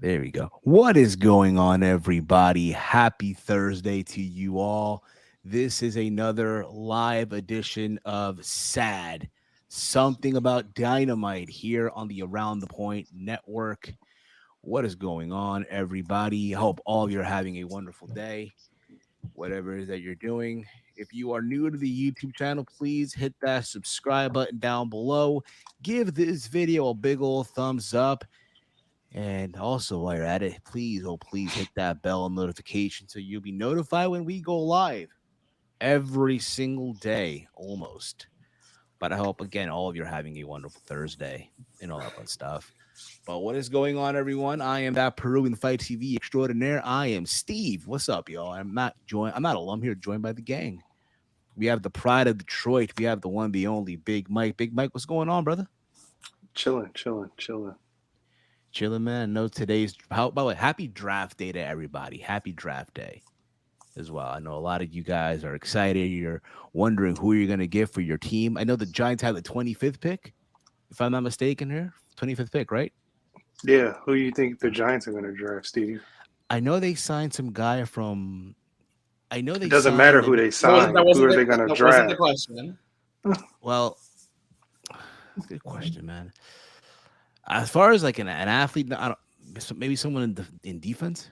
There we go. What is going on, everybody? Happy Thursday to you all. This is another live edition of S.A.D, something about Dynamite here on the Around the Point Network. What is going on, everybody? Hope all of you are having a wonderful day, whatever it is that you're doing. If you are new to the YouTube channel, please hit that subscribe button down below. Give this video a big old thumbs up. And also, while you're at it, please hit that bell notification so you'll be notified when we go live every single day almost. But I hope, again, all of you are having a wonderful Thursday and all that fun stuff. But what is going on, everyone? I am that Peruvian Fight TV extraordinaire. I am Steve. What's up, y'all? I'm not alone. I'm here joined by the gang. We have the pride of Detroit. We have the one, the only Big Mike. Big Mike, what's going on, brother? Chilling. Chilling, man. No, today's how by the way, happy draft day to everybody. Happy draft day as well. I know a lot of you guys are excited. You're wondering who you're gonna get for your team. I know the Giants have the 25th pick, if I'm not mistaken here. 25th pick, right? Yeah, who do you think the Giants are going to draft, Steve? I know they signed some guy from I know It they doesn't matter signed who an, they That wasn't, sign. that Who wasn't are the, they going to that wasn't the draft? question. well, that's a good question, man. As far as like an athlete, I don't maybe someone in defensive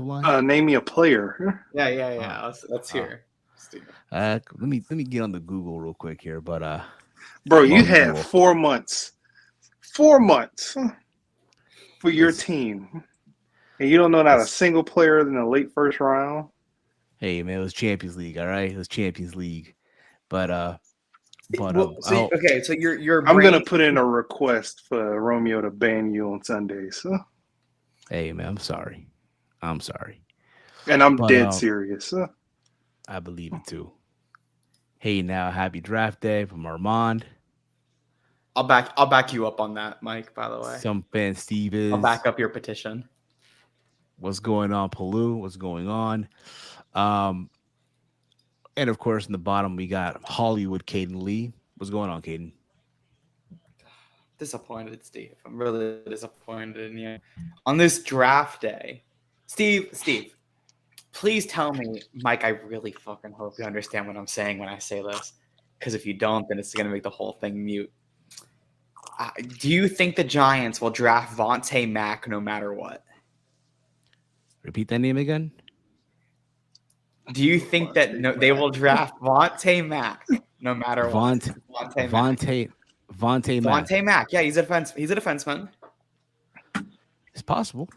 line. Name me a player. Yeah. Let's Uh, hear, Steve. let me get on the Google real quick here, but Bro, you while we had do, 4 months. 4 months for your listen, team. And you don't know not a listen, single player in the late first round? hey man, it was Champions League, all right, it was Champions League, but Well, so oh, okay, so your I'm going to brain. put in a request for Romeo to ban you on Sundays. hey man, I'm sorry, And I'm but dead serious. I believe it too. Hey, now happy draft day from Armand. I'll back you up on that, Mike. By the way, Some fan Steve I'll is. back up your petition. What's going on, Palu? What's going on? Um, and of course, in the bottom we got Hollywood Caden Lee. What's going on, Caden? Disappointed, Steve. I'm really disappointed in you on this draft day, Steve. Please tell me, Mike. I really fucking hope you understand what I'm saying when I say this, because if you don't, then it's gonna make the whole thing mute. Do you think the Giants will draft Vontae Mack no matter what? Repeat that name again. Do you think that they will draft Vontae Mack no matter what? Vont, Vontae Mack. Vontae Mack. Vontae Mack. Yeah, he's a defenseman. It's possible.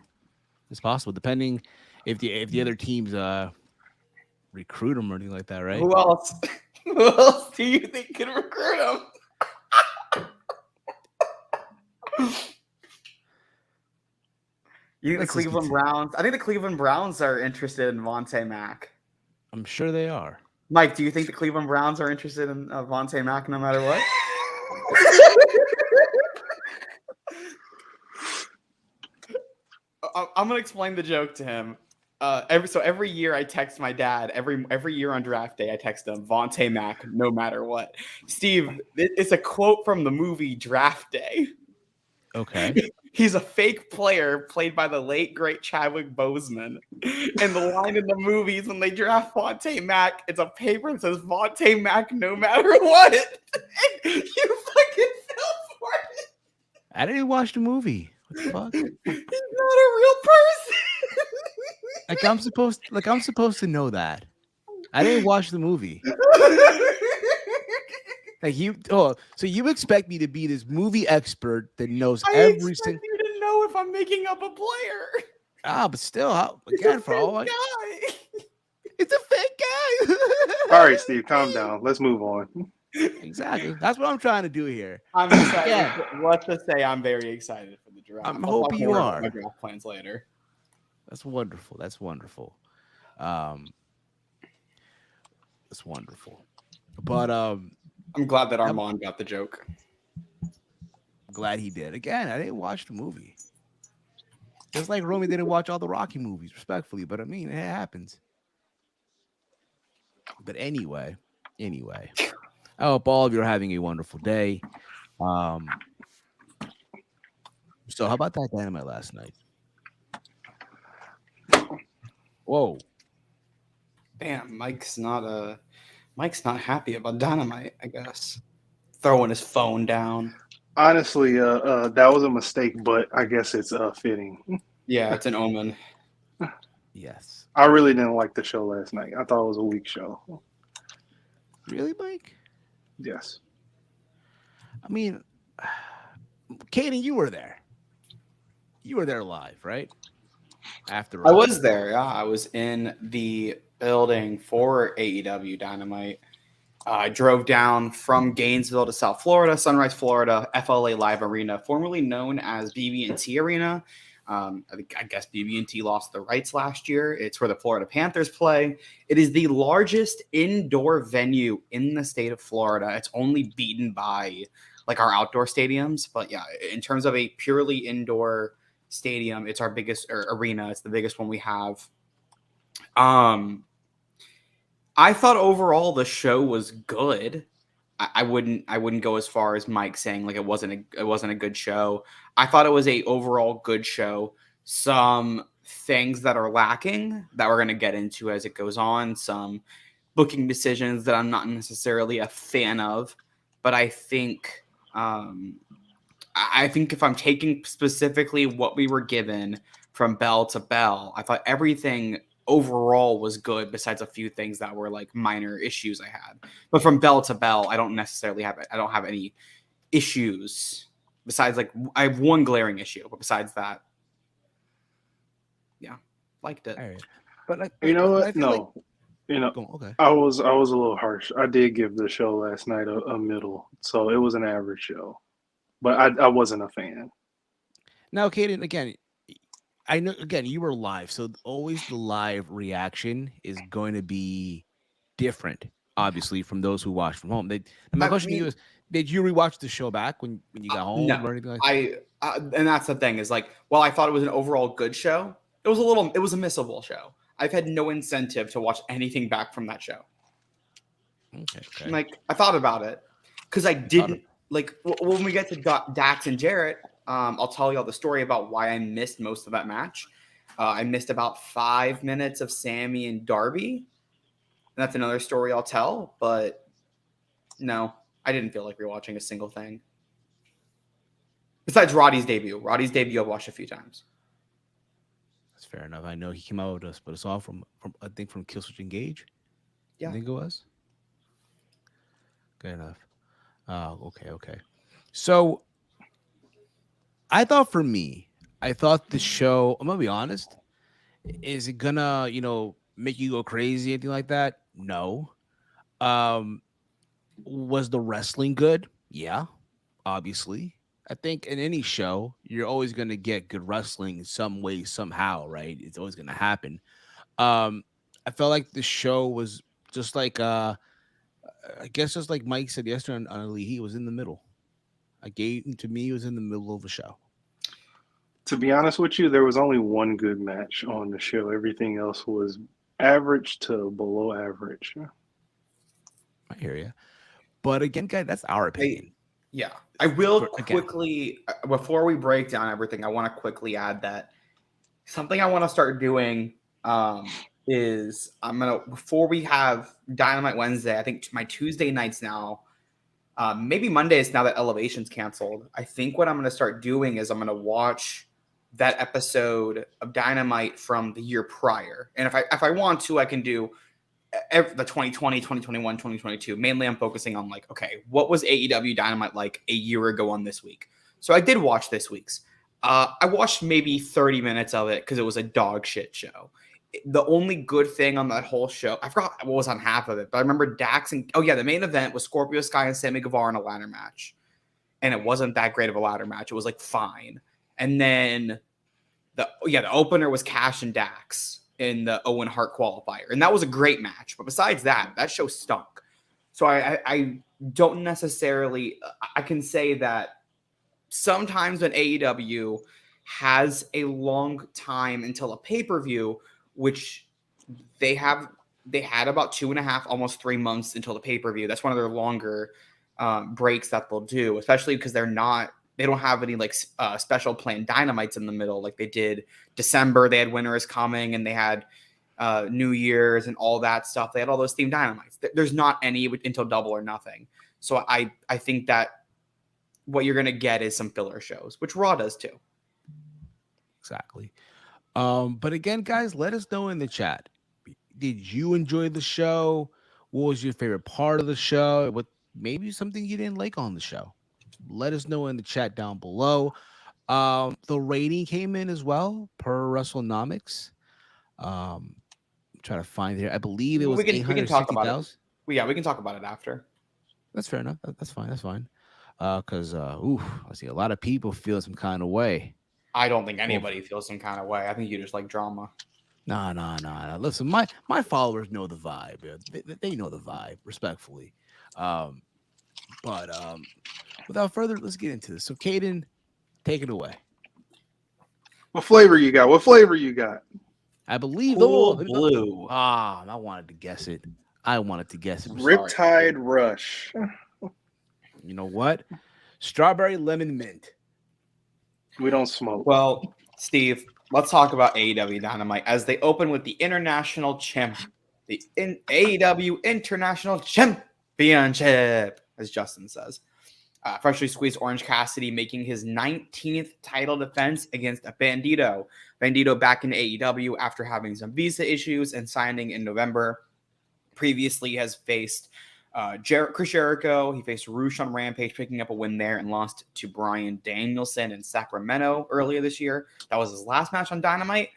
It's possible, depending if the other teams recruit him or anything like that, right? Who else? Who else do you think can recruit him? You think the Cleveland Browns? I think the Cleveland Browns are interested in Vontae Mack. I'm sure they are. Mike, do you think the Cleveland Browns are interested in Vontae Mack no matter what? I'm gonna explain the joke to him. Every year I text my dad. Every year on draft day I text him Vontae Mack no matter what. Steve, it's a quote from the movie Draft Day. Okay. He's a fake player played by the late great Chadwick Boseman. And the line in the movie is when they draft Vontae Mack, it's a paper that says Vontae Mack no matter what. You fucking fell for it. I didn't watch the movie. What the fuck? He's not a real person. I'm supposed to know that. I didn't watch the movie. So you expect me to be this movie expert that knows every single. You to know if I'm making up a player. But still, again, for all I, guy. it's a fake guy. All right, Steve, calm down. Let's move on. Exactly. That's what I'm trying to do here. I'm excited. Yeah. Let's just say I'm very excited for the draft. I'm hoping you are. My draft plans later. That's wonderful. That's wonderful. That's wonderful. But I'm glad that Armand got the joke. Glad he did. Again, I didn't watch the movie. Just like Romy didn't watch all the Rocky movies, respectfully. But I mean, it happens. But anyway, I hope all of you are having a wonderful day. So how about that Dynamite last night? Whoa. Damn, Mike's not happy about Dynamite, I guess. Throwing his phone down. Honestly, that was a mistake, but I guess it's fitting. Yeah, it's an omen. Yes. I really didn't like the show last night. I thought it was a weak show. Really, Mike? Yes. I mean, Kaden, you were there. You were there live, right? After I all. was there, yeah. I was in the building for AEW Dynamite. I drove down from Gainesville to South Florida, Sunrise, Florida, FLA Live Arena, formerly known as BB&T Arena. I guess BB&T lost the rights last year. It's where the Florida Panthers play. It is the largest indoor venue in the state of Florida. It's only beaten by like our outdoor stadiums. But yeah, in terms of a purely indoor stadium, it's our biggest arena. It's the biggest one we have. I thought overall the show was good. I wouldn't go as far as Mike saying like it wasn't a good show. I thought it was a overall good show. Some things that are lacking that we're gonna get into as it goes on. Some booking decisions that I'm not necessarily a fan of, but um, I think if I'm taking specifically what we were given from bell to bell, I thought everything overall was good besides a few things that were like minor issues I had. But from bell to bell, I don't have any issues besides like I have one glaring issue, but besides that, yeah, liked it. All right. But like, You know but I what? feel like No. You know, okay. I was a little harsh. I did give the show last night a middle, so it was an average show. But I wasn't a fan. Now, Kaden, again, I know again you were live, so always the live reaction is going to be different, obviously, from those who watch from home. And my I question to you mean, is: did you rewatch the show back when you got home no, or anything like that? I and that's the thing is like while I thought it was an overall good show, it was a missable show. I've had no incentive to watch anything back from that show. Okay, okay. Like I thought about it because I You thought of didn't like when we get to Dax and Jarrett. I'll tell you all the story about why I missed most of that match. I missed about 5 minutes of Sammy and Darby. And that's another story I'll tell. But no, I didn't feel like rewatching a single thing besides Roddy's debut. Roddy's debut I've watched a few times. that's fair enough. I know he came out with us, but it's all from I think from Killswitch Engage. I Yeah, think it was. Good enough. Okay, okay. So I thought for me, I thought the show. I'm gonna be honest. Is it gonna make you go crazy, anything like that? No. Um, was the wrestling good? Yeah, obviously. I think in any show, you're always gonna get good wrestling in some way, somehow, right? It's always gonna happen. Um, I felt like the show was just like I guess just like Mike said yesterday on Elite, he was in the middle. I gave to me, he was in the middle of a show. To be honest with you, there was only one good match on the show. Everything else was average to below average. I hear you. But again, guys, that's our I opinion. yeah. I will For again, quickly before we break down everything. I want to quickly add that something I want to start doing is I'm gonna before we have Dynamite Wednesday. I think my Tuesday nights now, maybe Mondays now that Elevation's canceled. I think what I'm gonna start doing is I'm gonna watch that episode of Dynamite from the year prior, and if I want to, I can do the 2020, 2021, 2022. Mainly, I'm focusing on like, okay, what was AEW Dynamite like a year ago on this week? So I did watch this week's. I watched maybe 30 minutes of it because it was a dog shit show. The only good thing on that whole show, I forgot what was on half of it, but I remember Dax and the main event was Scorpio Sky and Sammy Guevara in a ladder match, and it wasn't that great of a ladder match. It was like fine, and then the opener was Cash and Dax in the Owen Hart qualifier, and that was a great match. But besides that, that show stunk. So I don't necessarily I can say that sometimes when AEW has a long time until a pay per view, which they have they had about 2.5, almost 3 months until the pay per view. That's one of their longer breaks that they'll do, especially because they're not they don't have any like special planned dynamites in the middle like they did December. They had Winter is Coming, and they had New Year's and all that stuff. They had all those themed dynamites. There's not any until Double or Nothing. So I think that what you're gonna get is some filler shows, which Raw does too. Exactly. But again, guys, let us know in the chat. Did you enjoy the show? What was your favorite part of the show? What maybe something you didn't like on the show? Let us know in the chat down below. The rating came in as well per WrestleNomics. Try to find it here. I believe it was We can talk about it. 860,000. Yeah, we can talk about it after. That's fair enough. That's fine. That's fine. Because I see a lot of people feel some kind of way. I don't think Well, anybody feels some kind of way. I think you just like drama. Nah. Listen, my followers know the vibe. They know the vibe, respectfully. Um, but without further, let's get into this. So, Caden, take it away. What flavor you got? What flavor you got? I believe Cool blue. I wanted to guess it. Riptide Rush. You know what? Strawberry lemon mint. We don't smoke. Well, Steve, let's talk about AEW Dynamite as they open with the International Champ, AEW International Championship, as Justin says. Freshly squeezed Orange Cassidy making his 19th title defense against Bandito. Bandito back in AEW after having some visa issues and signing in November. Previously has faced Chris Jericho. He faced Roosh on Rampage, picking up a win there and lost to Bryan Danielson in Sacramento earlier this year. That was his last match on Dynamite.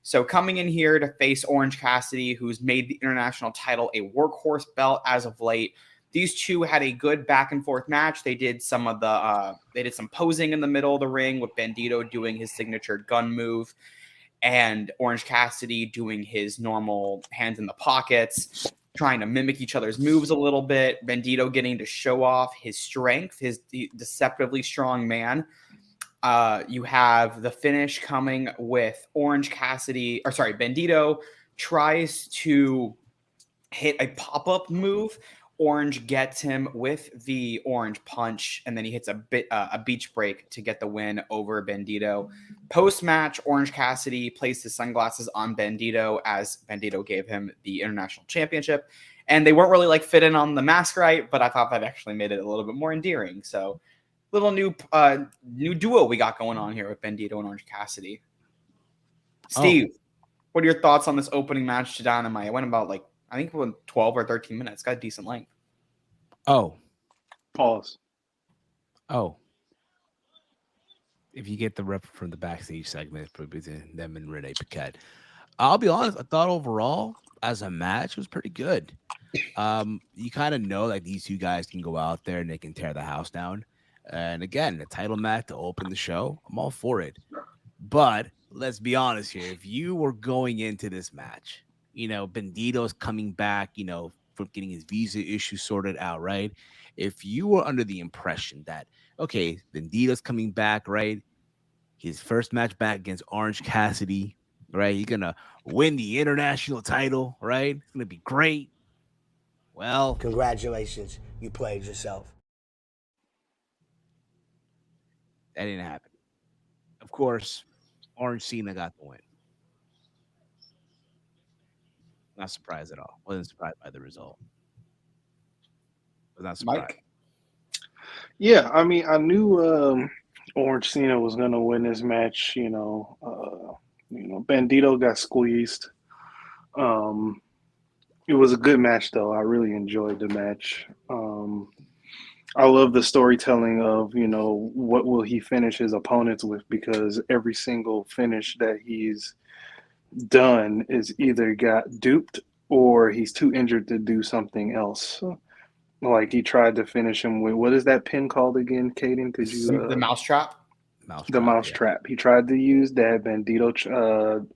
So coming in here to face Orange Cassidy, who's made the international title a workhorse belt as of late. These two had a good back and forth match. They did some posing in the middle of the ring with Bandito doing his signature gun move and Orange Cassidy doing his normal hands in the pockets, trying to mimic each other's moves a little bit. Bandito getting to show off his strength, his deceptively strong man. You have the finish coming with Bandito tries to hit a pop-up move. Orange gets him with the orange punch, and then he hits a beach break to get the win over Bandito. Post-match, Orange Cassidy placed his sunglasses on Bandito as Bandito gave him the international championship. And they weren't really like fit in on the mask right, but I thought that actually made it a little bit more endearing. So little new duo we got going on here with Bandito and Orange Cassidy. Steve, what are your thoughts on this opening match to Dynamite? It went about I think it went 12 or 13 minutes. Got a decent length. Pause. If you get the rep from the backstage segment, it's probably them and Renee Paquette. I'll be honest, I thought overall as a match it was pretty good. You kind of know that these two guys can go out there and they can tear the house down. And again, the title match to open the show, I'm all for it. But let's be honest here. If you were going into this match, Bandito's coming back, from getting his visa issue sorted out, right? If you were under the impression that, okay, Bandito's coming back, right? His first match back against Orange Cassidy, right? He's going to win the international title, right? It's going to be great. Well, congratulations. You played yourself. That didn't happen. Of course, Orange Cena got the win. Not surprised at all. Wasn't surprised by the result. Was not surprised. Mike? Yeah, I mean, I knew Orange Cena was going to win this match. Bandito got squeezed. It was a good match, though. I really enjoyed the match. I love the storytelling of, what will he finish his opponents with, because every single finish that he's done is either got duped or he's too injured to do something else. Like he tried to finish him with, what is that pin called again, Caden? Could you the mousetrap? Mousetrap. He tried to use that. Bandito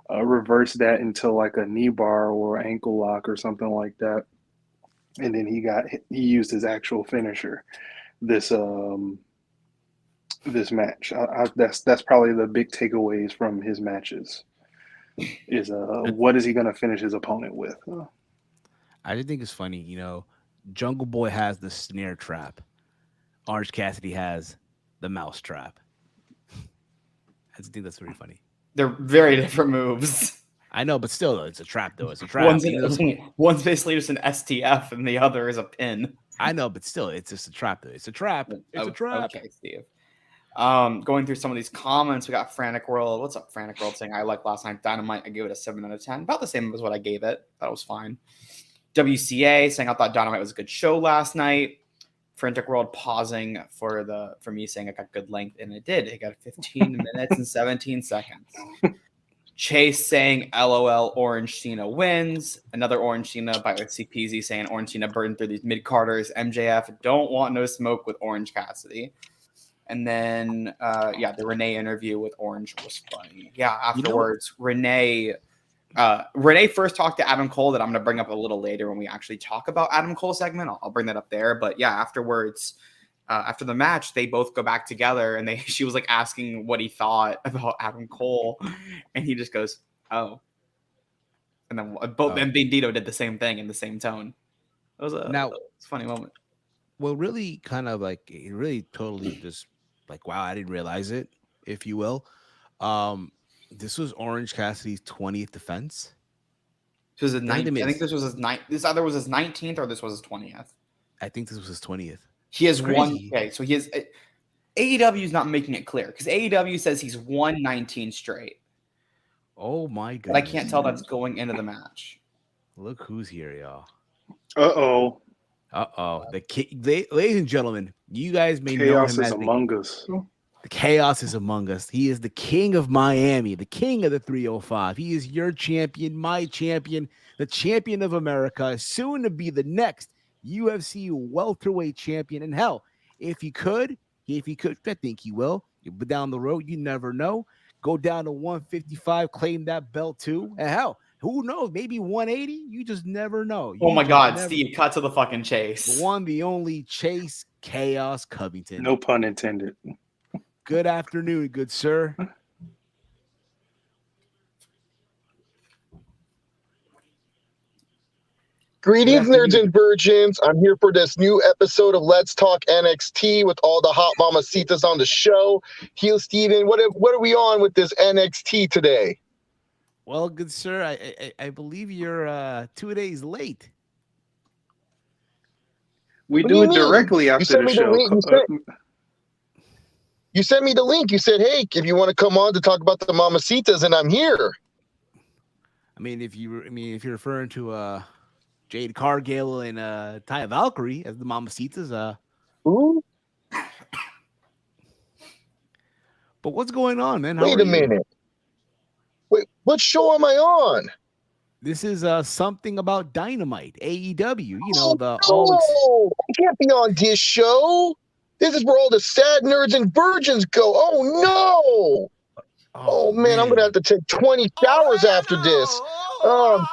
reversed that into like a knee bar or ankle lock or something like that, and then he used his actual finisher. This match. That's probably the big takeaways from his matches. Is what is he going to finish his opponent with? I just think it's funny, Jungle Boy has the snare trap. Orange Cassidy has the mousetrap. I think that's pretty funny. They're very different moves. I know, but still, though, it's a trap. Though it's a trap. One's basically just an STF, and the other is a pin. I know, but still, it's just a trap. Though it's a trap. It's a trap. Okay, Steve. Going through some of these comments, we got Frantic World. What's up, Frantic World? Saying I like last night Dynamite. I gave it a 7 out of 10. About the same as what I gave it. That was fine. WCA saying I thought Dynamite was a good show last night. Frantic World pausing for me saying I got good length, and it did. It got 15 minutes and 17 seconds. Chase saying LOL Orange Cena wins. Another Orange Cena by CPZ saying Orange Cena burned through these mid-carders. MJF don't want no smoke with Orange Cassidy. And then the Renee interview with Orange was funny. Yeah, afterwards, Renee first talked to Adam Cole that I'm going to bring up a little later when we actually talk about Adam Cole segment. I'll bring that up there. But yeah, afterwards, after the match, they both go back together, and she was like asking what he thought about Adam Cole, and he just goes, "Oh," and then and Bandito did the same thing in the same tone. It was a funny moment. Well, really, kind of like it really totally just like wow, I didn't realize it, if you will. This was Orange Cassidy's 20th defense. This was his 19th. I think this was his 9th. This either was his 19th or this was his 20th. I think this was his 20th. He has won. Okay, so he has. AEW is not making it clear because AEW says he's won 19 straight. Oh my god! But I can't tell that's going into the match. Look who's here, y'all. Uh-oh. Ladies and gentlemen, you guys may know him as Chaos is among us. The chaos is among us. He is the king of Miami, the king of the 305. He is your champion, my champion, the champion of America, soon to be the next UFC welterweight champion. And hell, if he could, I think he will. But down the road, you never know. Go down to 155, claim that belt too. And hell, who knows? Maybe 180. You just never know. Oh my God, Steve, cut to the fucking chase. The one, the only Chase Chaos Covington. No pun intended. Good afternoon, good sir. Greetings, nerds and virgins. I'm here for this new episode of Let's Talk NXT with all the hot mamacitas on the show. Heel Steven, what are we on with this NXT today? Well, good sir, I believe you're 2 days late. We do it directly after the show. You sent me the link. You said, hey, if you want to come on to talk about the mamacitas, and I'm here. I mean, if you're referring to Jade Cargill and Taya Valkyrie as the mamacitas, Ooh. But what's going on, man? Wait a minute. Wait, what show am I on? This is something about Dynamite, AEW. You know, I can't be on this show. This is where all the sad nerds and virgins go. Oh no! Oh man, I'm gonna have to take 20 showers after this. I'm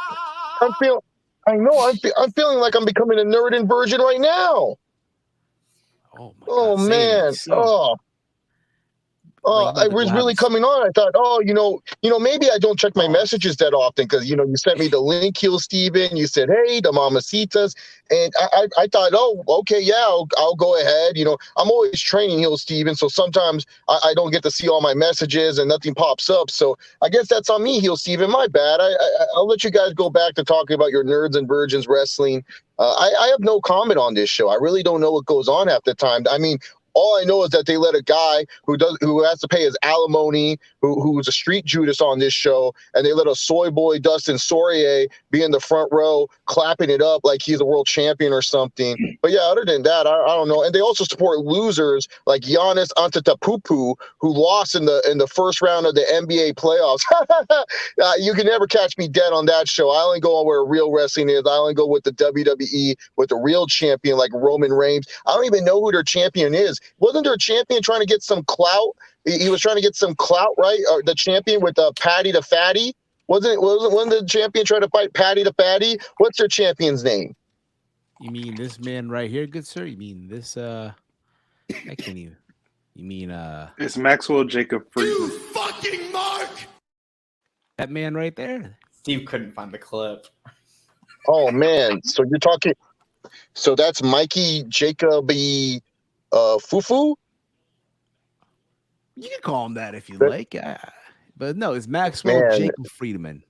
feeling like I'm becoming a nerd and virgin right now. Oh my God, man! I was really coming on. I thought, maybe I don't check my messages that often because, you sent me the link, Heel Steven. You said, hey, the mamacitas. And I thought, okay, yeah, I'll go ahead. I'm always training, Heel Steven. So sometimes I don't get to see all my messages and nothing pops up. So I guess that's on me, Heel Steven. My bad. I'll let you guys go back to talking about your nerds and virgins wrestling. I have no comment on this show. I really don't know what goes on half the time. I mean, all I know is that they let a guy who has to pay his alimony, who's a street Judas on this show, and they let a soy boy Dustin Poirier be in the front row clapping it up like he's a world champion or something. But yeah, other than that, I don't know. And they also support losers like Giannis Antetokounmpo, who lost in the first round of the NBA playoffs. You can never catch me dead on that show. I only go on where real wrestling is. I only go with the WWE, with the real champion like Roman Reigns. I don't even know who their champion is. Wasn't there a champion trying to get some clout? He was trying to get some clout, right? The champion with Patty the Fatty. Wasn't the champion trying to fight Patty the Fatty? What's their champion's name? You mean this man right here, good sir? You mean this? I can't even. You mean It's Maxwell Jacob Friedman. You fucking mark. That man right there. Steve couldn't find the clip. Oh man! So you're talking. So that's Mikey Jacoby. Fufu? You can call him that if you like. But no, it's Maxwell Man, Jacob Friedman.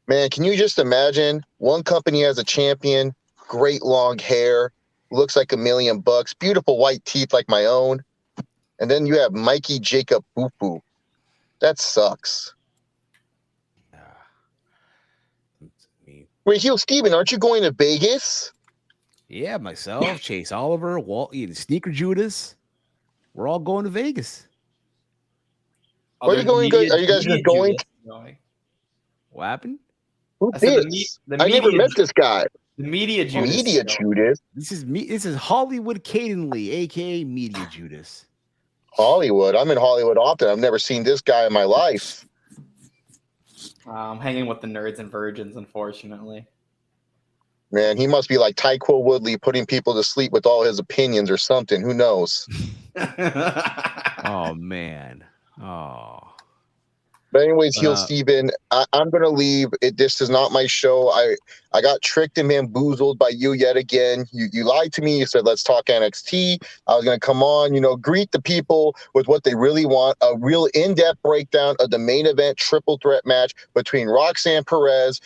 man, can you just imagine one company has a champion, great long hair, looks like $1,000,000, beautiful white teeth like my own, and then you have Mikey Jacob Boo. That sucks. Ah, it's me. Wait, Heel Steven, aren't you going to Vegas? Yeah, myself, Chase Oliver, Walt, Sneaker Judas. We're all going to Vegas. Where are you going? Are you guys just going? Judas going. What happened? Who I said this? the I never media met this guy. the media Judas. Media Judas. This is me. This is Hollywood Caden Lee, aka Media Judas. Hollywood. I'm in Hollywood often. I've never seen this guy in my life. Hanging with the nerds and virgins, unfortunately. Man, he must be like Tyquil Woodley putting people to sleep with all his opinions or something. Who knows? Oh man. Oh. But anyways, But Heel Steven, I'm gonna leave. This is not my show. I got tricked and bamboozled by you yet again. You lied to me. You said let's talk NXT. I was gonna come on, greet the people with what they really want, a real in-depth breakdown of the main event triple threat match between Roxanne Perez,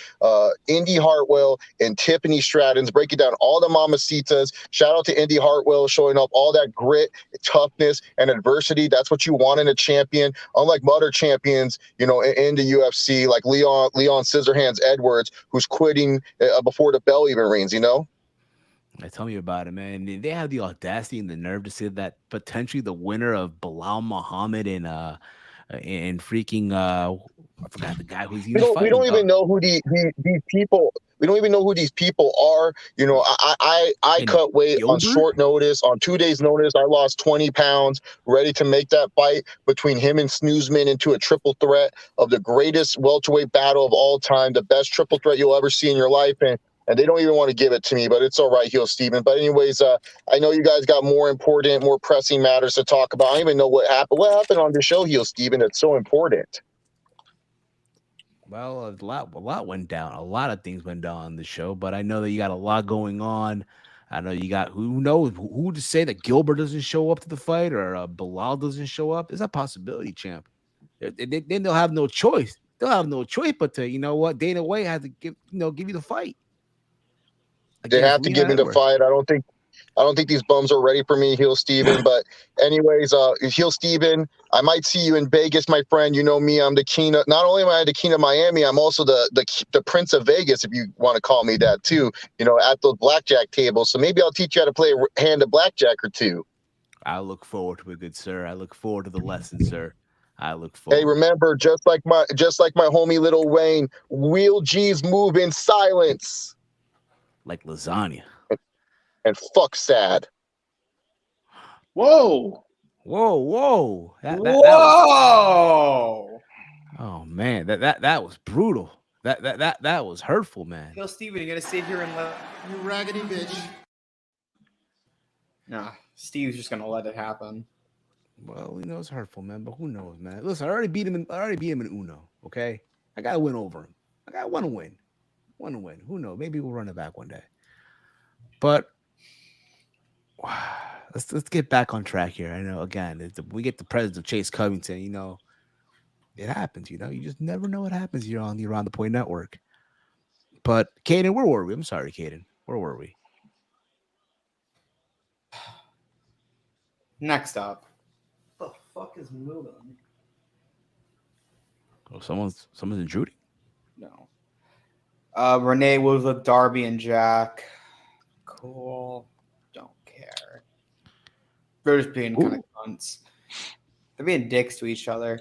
Indy Hartwell, and Tiffany Stratton's, breaking down all the mamacitas. Shout out to Indy Hartwell showing up all that grit, toughness, and adversity. That's what you want in a champion. Unlike other champions, in the UFC, like Leon Scissorhands Edwards, who's quitting before the bell even rings, tell me about it, man. They have the audacity and the nerve to say that potentially the winner of Bilal Muhammad and freaking I forgot the guy who's even We fighting. don't even know who these people. We don't even know who these people are. I cut weight on Gilbert? short notice. On 2 days' notice, I lost 20 pounds, ready to make that fight between him and Snoozman into a triple threat of the greatest welterweight battle of all time, the best triple threat you'll ever see in your life. And they don't even want to give it to me, but it's all right, Heel Steven. But anyways, I know you guys got more important, more pressing matters to talk about. I don't even know what happened. What happened on the show, Heel Steven? That's so important. Well, a lot went down. A lot of things went down on the show, but I know that you got a lot going on. I know you got who knows who to say that Gilbert doesn't show up to the fight or Bilal doesn't show up. There's a possibility, champ. Then they'll have no choice. They'll have no choice but to, Dana White has to give you the fight. They Against have to give Leon me the Edwards. fight. I don't think these bums are ready for me, Heel Steven. But anyways, Heel Steven, I might see you in Vegas, my friend. You know me, I'm the king of, not only am I the king of Miami, I'm also the Prince of Vegas, if you want to call me that too, at those blackjack tables. So maybe I'll teach you how to play a hand of blackjack or two. I look forward to it, good sir. I look forward to the lesson, sir. I look forward. Hey, remember, just like my homie Lil Wayne, real G's move in silence. Like lasagna. And fuck sad. Whoa. Whoa. That was, Whoa! oh man, that was brutal. That was hurtful, man. Yo, Steven, you gonna sit here and let You raggedy bitch. Nah, Steve's just gonna let it happen. Well, it's hurtful, man. But who knows, man? Listen, I already beat him in Uno. Okay, I gotta win over him. I got one to win. Who knows? Maybe we'll run it back one day. But let's get back on track here. I know again, we get the presence of Chase Covington. It happens. You just never know what happens. You're on the Around the Point Network. But Caden, where were we? I'm sorry, Caden. Where were we? Next up. What the fuck is moving? Oh, someone's intruding. No. Renee was with Darby and Jack. Cool. Don't care. They're just being kind of cunts. They're being dicks to each other.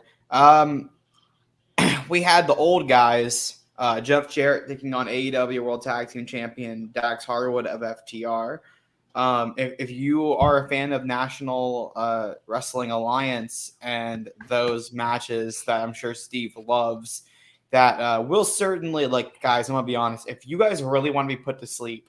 We had the old guys, Jeff Jarrett taking on AEW World Tag Team Champion Dax Harwood of FTR. If you are a fan of National Wrestling Alliance and those matches that I'm sure Steve loves, that will certainly, guys, I'm gonna be honest. If you guys really want to be put to sleep,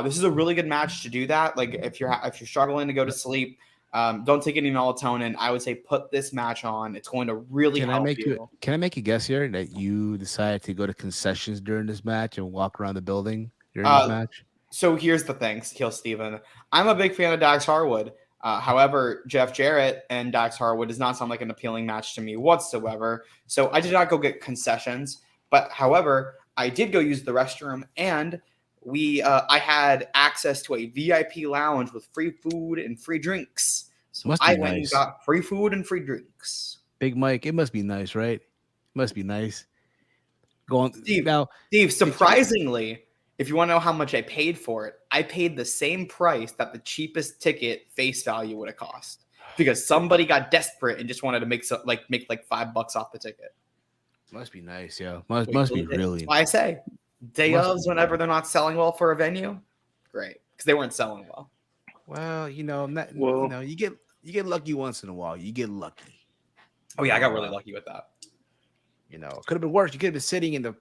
this is a really good match to do that. Like if you're struggling to go to sleep, don't take any melatonin. I would say put this match on. It's going to really help you. Can I make a guess here that you decided to go to concessions during this match and walk around the building during this match? So here's the thing, Kill Steven. I'm a big fan of Dax Harwood. However, Jeff Jarrett and Dax Harwood does not sound like an appealing match to me whatsoever. So I did not go get concessions. But however, I did go use the restroom, and I had access to a VIP lounge with free food and free drinks. So Must I be went and nice. got free food and free drinks. Big Mike, it must be nice, right? Must be nice. Going Steve, now, surprisingly, if you want to know how much I paid for it, I paid the same price that the cheapest ticket face value would have cost, because somebody got desperate and just wanted to make $5 off the ticket. must be nice, yo. Must be really. That's why I say day Must ofs be whenever nice. they're not selling well for a venue, great, because they weren't selling well. Well, Well, you get lucky once in a while. You get lucky. Oh yeah, I got really lucky with that. It could have been worse. You could have been sitting in the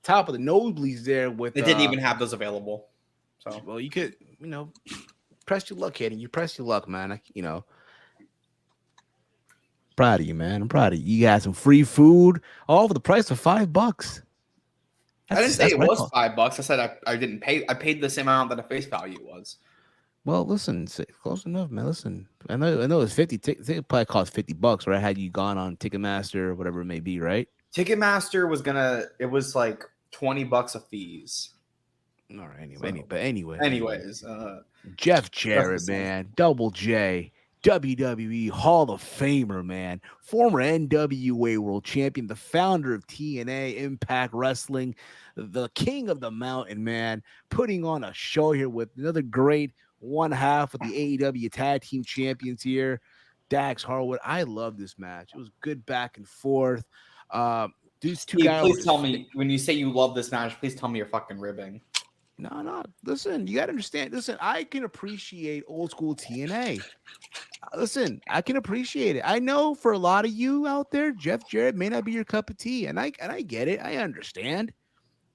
top of the nosebleeds there with. They didn't even have those available. So well, you could press your luck, Hayden. You press your luck, man. Proud of you, man. I'm proud of you. You got some free food, all for the price of $5. I didn't say it what I was call- $5. I said I didn't pay. I paid the same amount that a face value was. Well, listen, close enough, man. Listen, I know it's 50. It probably cost $50, right? Had you gone on Ticketmaster or whatever it may be, right? Ticketmaster it was like $20 of fees. All right. Anyways, Jeff Jarrett, man, Double J, WWE Hall of Famer, man, former NWA World Champion, the founder of TNA Impact Wrestling, the king of the mountain, man, putting on a show here with another great one half of the AEW Tag Team Champions here, Dax Harwood. I love this match. It was good back and forth. These two guys. Please tell me, when you say you love this match, please tell me you're fucking ribbing. No. Listen, you got to understand. Listen, I can appreciate old school TNA. Listen, I can appreciate it. I know for a lot of you out there, Jeff Jarrett may not be your cup of tea, and I get it. I understand.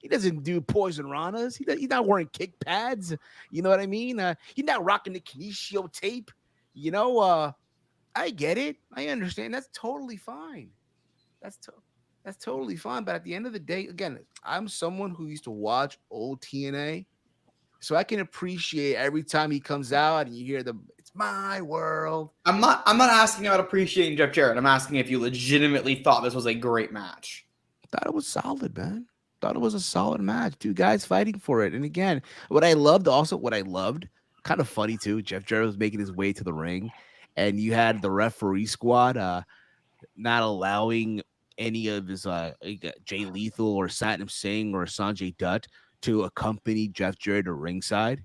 He doesn't do poison ranas. He's not wearing kick pads. You know what I mean? He's not rocking the Kinesio tape. I get it. I understand. That's totally fine. That's totally fine. But at the end of the day, again, I'm someone who used to watch old TNA, so I can appreciate every time he comes out and you hear "It's my world." I'm not asking about appreciating Jeff Jarrett. I'm asking if you legitimately thought this was a great match. Thought it was solid, man. Thought it was a solid match. Two guys fighting for it. And again, what I loved, kind of funny too, Jeff Jarrett was making his way to the ring, and you had the referee squad not allowing any of his Jay Lethal or Satnam Singh or Sanjay Dutt to accompany Jeff Jarrett to ringside.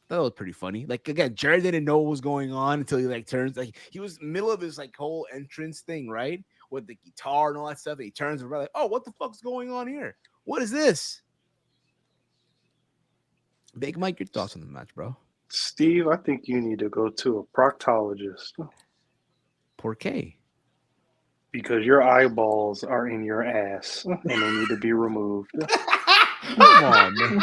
That was pretty funny. Like, again, Jarrett didn't know what was going on until he turns, he was in the middle of his whole entrance thing, right? With the guitar and all that stuff. And he turns around oh, what the fuck's going on here? What is this? Big Mike, your thoughts on the match, bro? Steve, I think you need to go to a proctologist. Por qué? Because your eyeballs are in your ass and they need to be removed. Come on, man.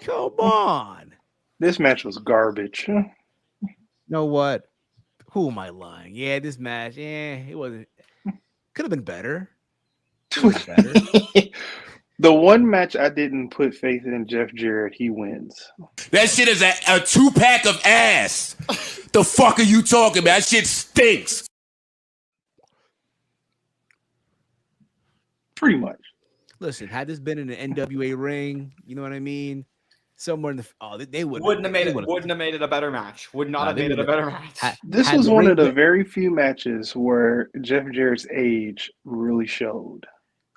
Come on. This match was garbage. You know what? Who am I lying? Yeah, this match, it wasn't. Could have been better. The one match I didn't put faith in Jeff Jarrett, he wins. That shit is a 2-pack of ass. The fuck are you talking about? That shit stinks. Pretty much. Listen, had this been in an NWA ring, you know what I mean? Somewhere in the they wouldn't have made it a better match. Would not have made it a better match. This was one of the very few matches where Jeff Jarrett's age really showed.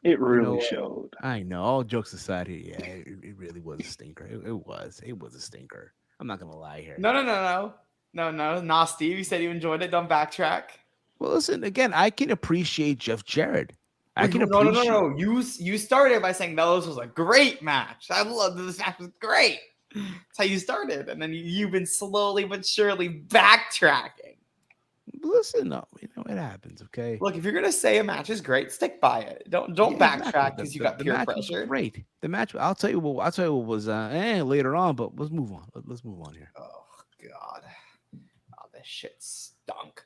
It really showed. I know. All jokes aside here, yeah, it really was a stinker. It was a stinker. I'm not gonna lie here. No. Steve, you said you enjoyed it. Don't backtrack. Well, listen, again, I can appreciate Jeff Jarrett. No. You started by saying Mellows was a great match. I love this match was great. That's how you started, and then you've been slowly but surely backtracking. Listen, no, it happens. Okay. Look, if you're gonna say a match is great, stick by it. Don't backtrack because you got peer pressure. Great. The match. I'll tell you what was later on, but let's move on. Let's move on here. Oh God, this shit stunk.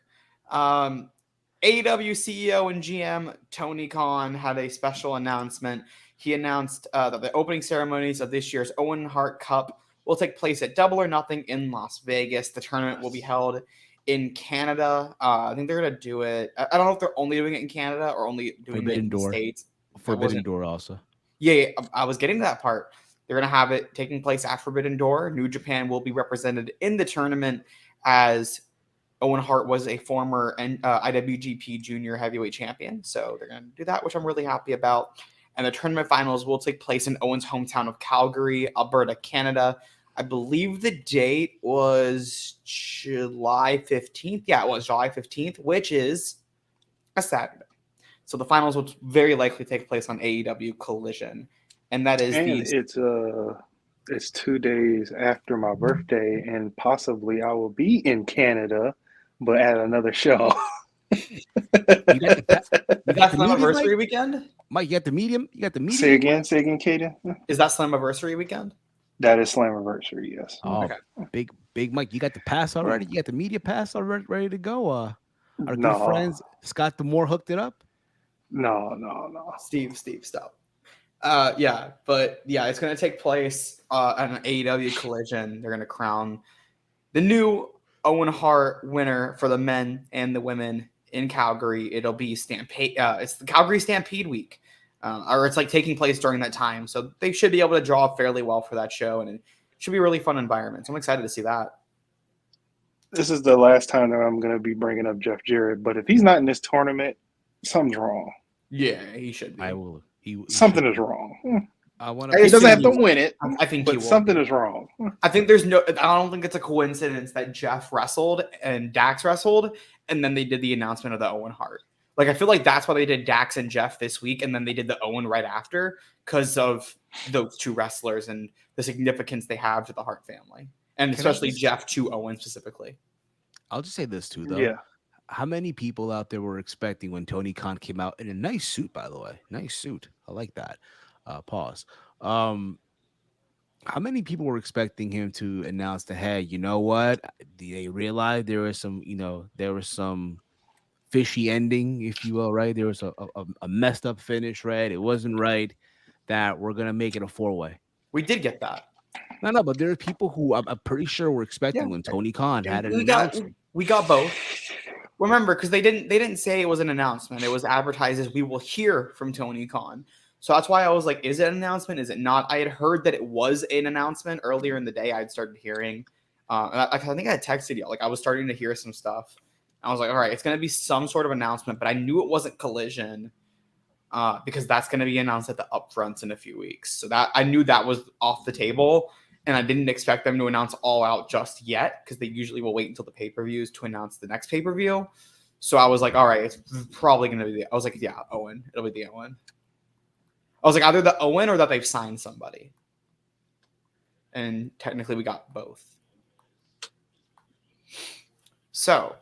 AEW CEO and GM Tony Khan had a special announcement. He announced that the opening ceremonies of this year's Owen Hart Cup will take place at Double or Nothing in Las Vegas. The tournament will be held in Canada. I think they're going to do it. I don't know if they're only doing it in Canada or only doing it in the States. Forbidden Door also. Yeah, I was getting to that part. They're going to have it taking place at Forbidden Door. New Japan will be represented in the tournament as Owen Hart was a former IWGP Junior Heavyweight Champion. So they're going to do that, which I'm really happy about. And the tournament finals will take place in Owen's hometown of Calgary, Alberta, Canada. I believe the date was July 15th. Yeah, it was July 15th, which is a Saturday. So the finals will very likely take place on AEW Collision. And that is it's 2 days after my birthday, and possibly I will be in Canada, but at another show. You got the Slammiversary weekend? Mike, you got the medium? You got the medium? Say again, Kaden. Is that Slammiversary weekend? That is Slammiversary, yes. Oh, okay. Big Mike, you got the pass already? You got the media pass already ready to go? Our good friends Scott Demore hooked it up? No. Steve, stop. It's going to take place at an AEW Collision. They're going to crown the new Owen Hart winner for the men and the women in Calgary. It'll be Stampede. It's the Calgary Stampede week, or it's like taking place during that time. So they should be able to draw fairly well for that show, and it should be a really fun environment. So I'm excited to see that. This is the last time that I'm going to be bringing up Jeff Jarrett, but if he's not in this tournament, something's wrong. Yeah, he should be. I will. Something is wrong. He doesn't have to win it. I think but something is wrong. I think I don't think it's a coincidence that Jeff wrestled and Dax wrestled, and then they did the announcement of the Owen Hart. Like, I feel like that's why they did Dax and Jeff this week, and then they did the Owen right after, because of those two wrestlers and the significance they have to the Hart family, and especially Jeff to Owen specifically. I'll just say this too, though. Yeah. How many people out there were expecting when Tony Khan came out in a nice suit, by the way? Nice suit. I like that. Pause. How many people were expecting him to announce that, hey, you know what? They realized there was some fishy ending, if you will, right? There was a messed up finish, right? It wasn't right, that we're going to make it a 4-way. We did get that. No, but there are people who I'm pretty sure were expecting when Tony Khan had an announcement. We got both. Remember, because they didn't say it was an announcement. It was advertised as we will hear from Tony Khan. So that's why I was like, is it an announcement? Is it not? I had heard that it was an announcement earlier in the day. I had started hearing. I think I had texted you. Like, I was starting to hear some stuff. I was like, all right, it's going to be some sort of announcement. But I knew it wasn't Collision because that's going to be announced at the upfronts in a few weeks. So that I knew that was off the table. And I didn't expect them to announce All Out just yet, because they usually will wait until the pay-per-views to announce the next pay-per-view. So I was like, all right, it's probably going to be I was like, yeah, Owen. It'll be the Owen. I was like, either the Owen or that they've signed somebody. And technically we got both. So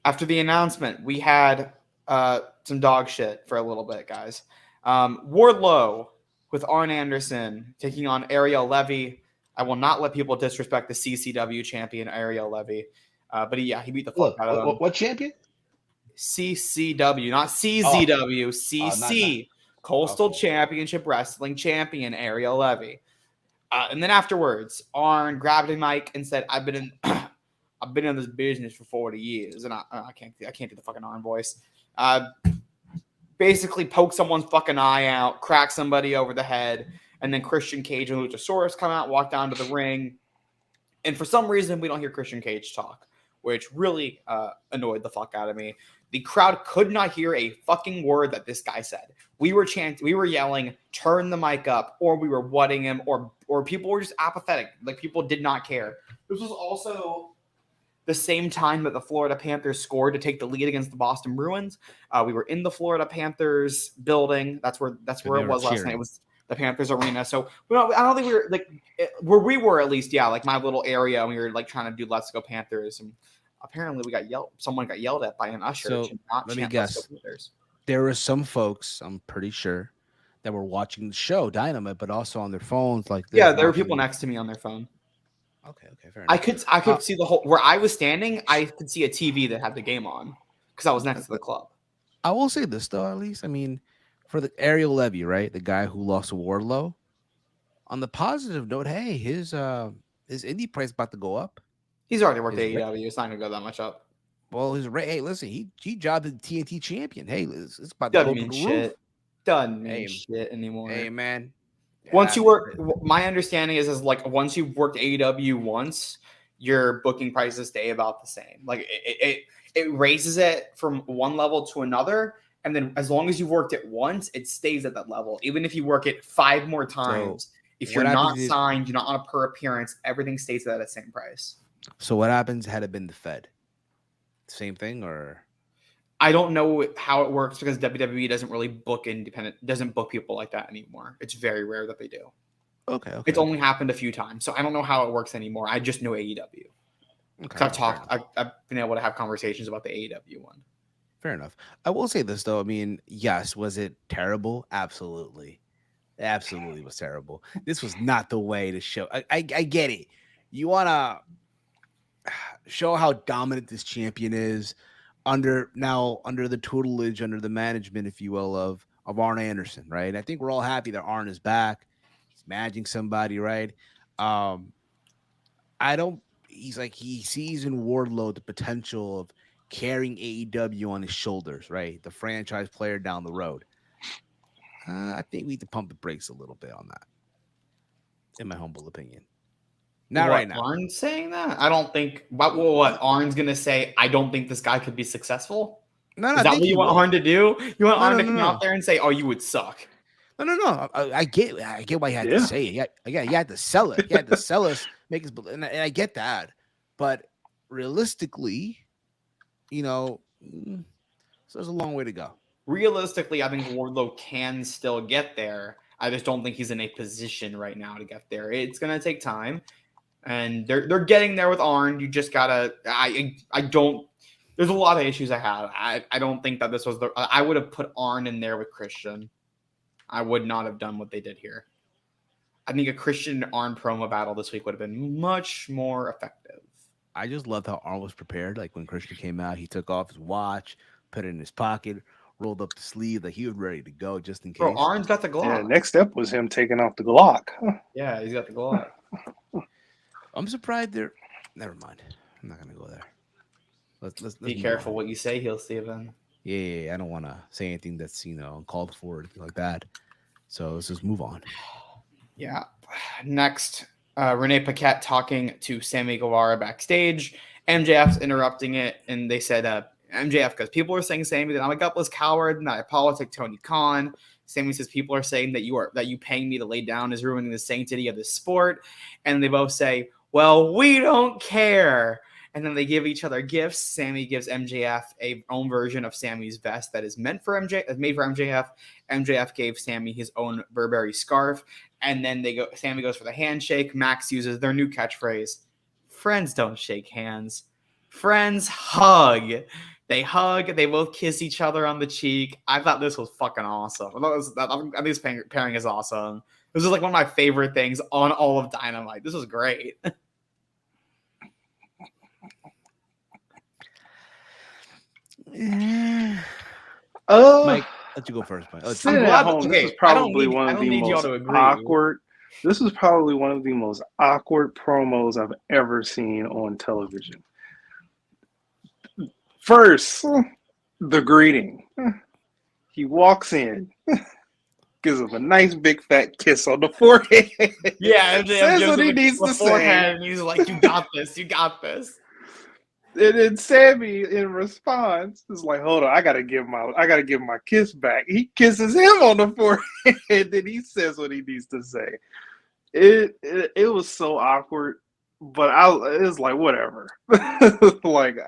after the announcement, we had some dog shit for a little bit, guys. Wardlow with Arn Anderson taking on Ariel Levy. I will not let people disrespect the CCW champion, Ariel Levy. But he beat the fuck out of him. What champion? CCW, not CZW, CC. Coastal Championship Wrestling Champion, Ariel Levy. And then afterwards, Arn grabbed a mic and said, I've been in this business for 40 years. And I can't do the fucking Arn voice. Basically poke someone's fucking eye out, crack somebody over the head, and then Christian Cage and Luchasaurus come out, walk down to the ring. And for some reason, we don't hear Christian Cage talk, which really annoyed the fuck out of me. The crowd could not hear a fucking word that this guy said. We were chanting, we were yelling, turn the mic up, or we were wutting him, or people were just apathetic. Like, people did not care. This was also the same time that the Florida Panthers scored to take the lead against the Boston Bruins. We were in the Florida Panthers building. That's where it was last night. It was the Panthers arena. So I don't think we were like where we were, at least. Yeah, like my little area, and we were like trying to do "Let's Go Panthers," and apparently someone got yelled at by an usher. So let me guess. There were some folks, I'm pretty sure, that were watching the show Dynamite, but also on their phones. Like, yeah, there were people next to me on their phone. Okay, fair enough. I could see the whole where I was standing. I could see a TV that had the game on because I was next to the club. I will say this though, at least, I mean, for the Ariel Levy, right, the guy who lost to Wardlow, on the positive note, hey, his indie price about to go up. He's already worked His AEW. It's not gonna go that much up. Well, hey, listen, he jobbed the TNT champion. Hey, it's about to Doesn't go mean through the roof. shit. Doesn't mean Hey, shit anymore. hey, man. Once you Yeah, work, my understanding is like once you've worked AEW once, your booking prices stay about the same. Like it raises it from one level to another, and then as long as you've worked it once, it stays at that level. Even if you work it 5 more times, if you're what not happens is- signed, you're not on a per appearance, everything stays at the same price. So what happens had it been the Fed? Same thing, or I don't know how it works because WWE doesn't really doesn't book people like that anymore. It's very rare that they do. okay. It's only happened a few times, so I don't know how it works anymore. I just know AEW. Okay, I've been able to have conversations about the AEW one. Fair enough. I will say this though. I mean, yes, was it terrible? Absolutely, absolutely was terrible. This was not the way to show. I get it. You want to show how dominant this champion is under the tutelage, under the management, if you will, of Arn Anderson, right? I think we're all happy that Arn is back. He's managing somebody, right? I don't. He's like he sees in Wardlow the potential of carrying AEW on his shoulders, right? The franchise player down the road. I think we need to pump the brakes a little bit on that, in my humble opinion. Not right now. Arn's saying that? I don't think. What Arn's gonna say? I don't think this guy could be successful. No, Is that what you want Arn to do? You want Arn to come out there and say, "Oh, you would suck." No. I get why you had to say it. Yeah, you had to sell it. You had to sell us, make us, and I get that. But realistically, so there's a long way to go. Realistically, I think Wardlow can still get there. I just don't think he's in a position right now to get there. It's gonna take time, and they're getting there with Arn. You just gotta. I don't. There's a lot of issues I have. I don't think that this was the. I would have put Arn in there with Christian. I would not have done what they did here. I think a Christian Arn promo battle this week would have been much more effective. I just loved how Arn was prepared. Like when Christian came out, he took off his watch, put it in his pocket, rolled up the sleeve, like he was ready to go just in case. Bro, Arn's got the Glock. Yeah, next step was him taking off the Glock. Yeah, he's got the Glock. I'm surprised they're. Never mind. I'm not gonna go there. Let's be careful what you say, Heel Steven. Yeah, I don't want to say anything that's uncalled for or anything like that. So let's just move on. Yeah. Next, Renee Paquette talking to Sammy Guevara backstage. MJF's interrupting it, and they said MJF because people are saying Sammy that I'm a gutless coward and that I politic Tony Khan. Sammy says people are saying that you paying me to lay down is ruining the sanctity of the sport, and they both say, "Well, we don't care." And then they give each other gifts. Sammy gives MJF a own version of Sammy's vest that is made for MJF. MJF gave Sammy his own Burberry scarf. And then Sammy goes for the handshake. Max uses their new catchphrase. Friends don't shake hands. Friends hug. They hug. They both kiss each other on the cheek. I thought this was fucking awesome. I think this pairing is awesome. This is like one of my favorite things on all of Dynamite. This was great. Mike, let you go first, Mike. Sitting at home, this is probably one of the most awkward. This is probably one of the most awkward promos I've ever seen on television. First, the greeting. He walks in, gives him a nice big fat kiss on the forehead. Yeah, says what he needs to say. And he's like, "You got this. You got this." And then Sammy, in response, is like, "Hold on, I gotta give my kiss back." He kisses him on the forehead, then he says what he needs to say. It was so awkward, but it was like whatever. Like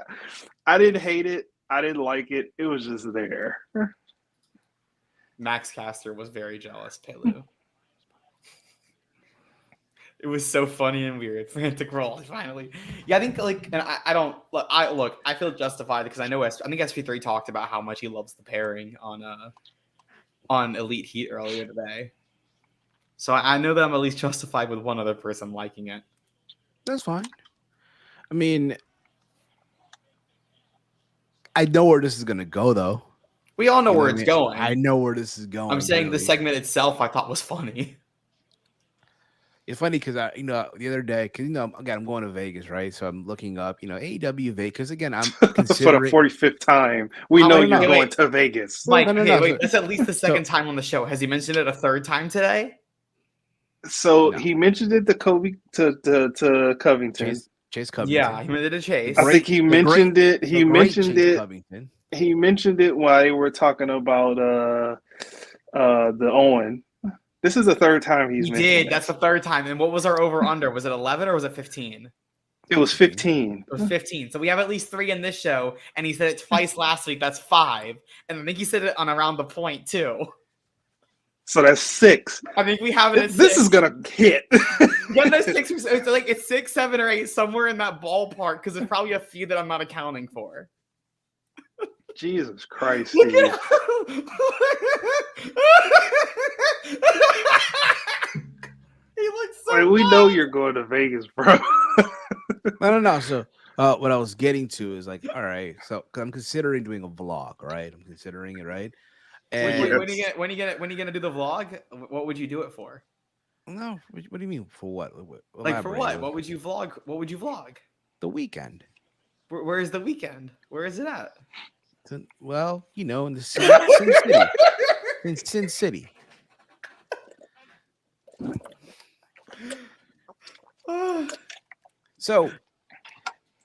I didn't hate it, I didn't like it. It was just there. Max Caster was very jealous, Pelu. It was so funny and weird. Frantic roll, finally. Yeah, I think and I feel justified because I think SP3 talked about how much he loves the pairing on Elite Heat earlier today. So I know that I'm at least justified with one other person liking it. That's fine. I mean, I know where this is gonna go though. We all know where it's going. I know where this is going. I'm saying the segment itself I thought was funny. It's funny because the other day, because again, I'm going to Vegas, right? So I'm looking up, AEW Vegas. Again, I'm For the considering. 45th time. We know no, you're no. going to Vegas. Mike, No, okay, no. wait, that's at least the second time on the show. Has he mentioned it a third time today? So No. he mentioned it to Kobe to Covington. Chase Covington. Yeah, he mentioned it to Chase. I think he mentioned it. The great Chase Covington. He mentioned it while they were talking about the Owen. This is the third time he's He mentioned did. it. That's the third time. And what was our over under? Was it 11 or was it 15? It was 15. It was 15. So we have at least 3 in this show, and he said it twice last week. That's 5. And I think he said it on Around the Point too. So that's 6. I think we have it at 6. This is gonna hit. Yeah, that's 6. It's 6, 7, or 8, somewhere in that ballpark. Because there's probably a few that I'm not accounting for. Jesus Christ, Look Steve. at him. He looks so. Like, we know you're going to Vegas, bro. No. So what I was getting to is like, all right, so 'cause I'm considering doing a vlog, right? I'm considering it, right? And When are you gonna do the vlog? What would you do it for? no, what do you mean for what? Like for Elaborate. what? What would you vlog? What would you vlog? The weekend. Where is the weekend? Where is it at? Well, in the Sin City. In Sin City. So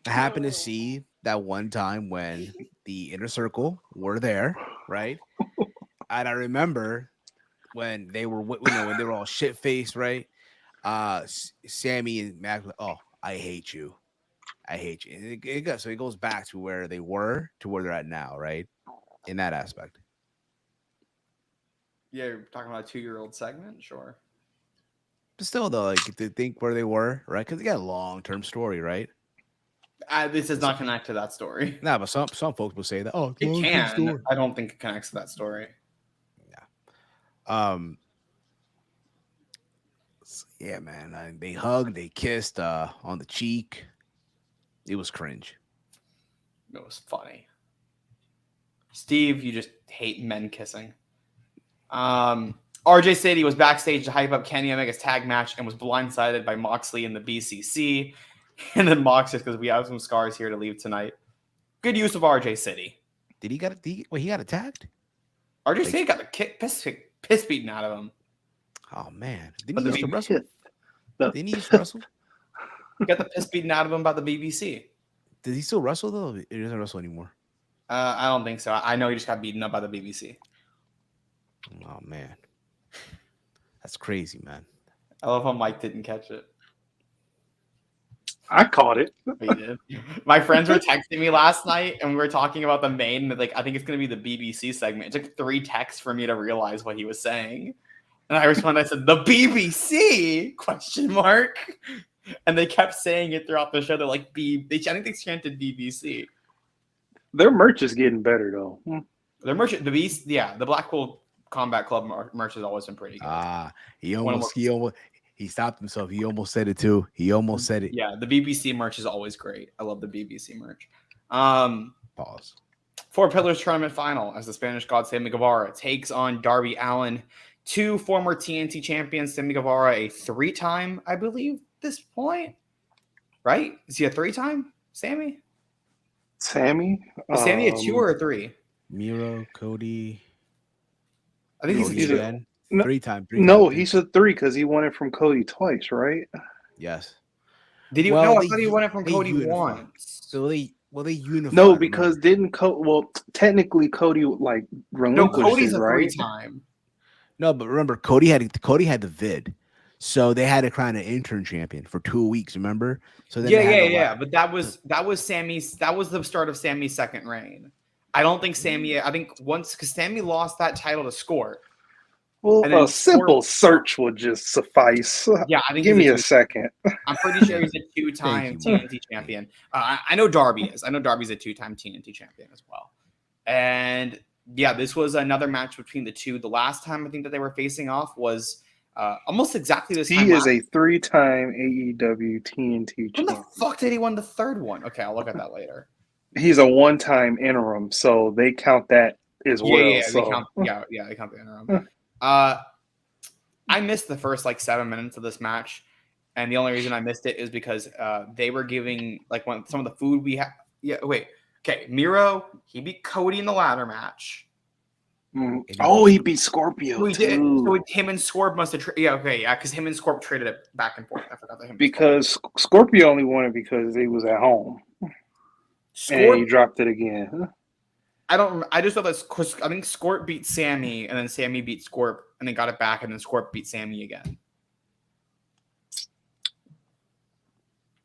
I happened to see that one time when the Inner Circle were there, right? And I remember when they were, when they were all shit faced, right? Sammy and Mac, oh, I hate you. I hate you. And it goes back to where they were to where they're at now, right? In that aspect. Yeah, you're talking about a 2-year-old segment, sure. But still, though, like to think where they were, right? Because they got a long-term story, right? This does not connect to that story. Nah, but some folks will say that. Oh, It long-term can. story. I don't think it connects to that story. Yeah, man. They hugged, they kissed on the cheek. It was cringe. It was funny. Steve, you just hate men kissing. RJ Sadie was backstage to hype up Kenny Omega's tag match and was blindsided by Moxley in the BCC. And then Mox, just because we have some scars here to leave tonight. Good use of RJ City. Did he he got attacked? RJ City got the piss beaten out of him. Oh man, didn't he used to But wrestle? Didn't he used to wrestle? He got the piss beaten out of him by the BBC. Does he still wrestle though? He doesn't wrestle anymore. I don't think so. I know he just got beaten up by the BBC. Oh man, that's crazy, man. I love how Mike didn't catch it. I caught it. He did. My friends were texting me last night, and we were talking about the main. Like, I think it's going to be the BBC segment. It took 3 texts for me to realize what he was saying, and I responded. I said, "The BBC?" Question mark. And they kept saying it throughout the show. They're like, I think they chanted BBC. Their merch is getting better though. Their merch, the Blackpool Combat Club merch has always been pretty good. He stopped himself. He almost said it too. He almost said it. Yeah, the BBC merch is always great. I love the BBC merch. Pause. 4 Pillars Tournament Final as the Spanish God Sammy Guevara takes on Darby Allin. 2 former TNT champions. Sammy Guevara, a 3-time, I believe, this point. Right? Is he a 3-time? Sammy? Sammy? Is Sammy a 2 or a 3? Miro, Cody. I think he's a 2. Again. No, 3-time. No, he's a 3 because he won it from Cody twice, right? Yes. Did he? Well, no, I thought he won it from Cody unified. once. So they unified. No, because didn't technically Cody like relinquished Cody's it, a right? 3-time. No, but remember, Cody had the vid, so they had to crown an intern champion for 2 weeks. Remember? So then Yeah. But that was Sammy's. That was the start of Sammy's second reign. I don't think Sammy. I think once because Sammy lost that title to Scorp. Well, a simple search would just suffice. Yeah, I think. Give me a second. I'm pretty sure he's a 2-time TNT champion. I know Darby is. I know Darby's a 2-time TNT champion as well. And yeah, this was another match between the two. The last time I think that they were facing off was almost exactly this time. He is a 3-time AEW TNT When champion. the fuck did he win the 3rd one? Okay, I'll look at that later. He's a 1-time interim, so they count that as well. Yeah, so. they count the interim. I missed the first 7 minutes of this match. And the only reason I missed it is because they were giving like some of the food we had. Yeah, wait. Okay, Miro, he beat Cody in the ladder match. Oh, he beat Scorpio So he too. did. So him and Scorp must have. Because him and Scorp traded it back and forth. I forgot that him. Because Scorpio only won it because he was at home, and he dropped it again. I just thought that I think Scorp beat Sammy, and then Sammy beat Scorp, and then got it back, and then Scorp beat Sammy again.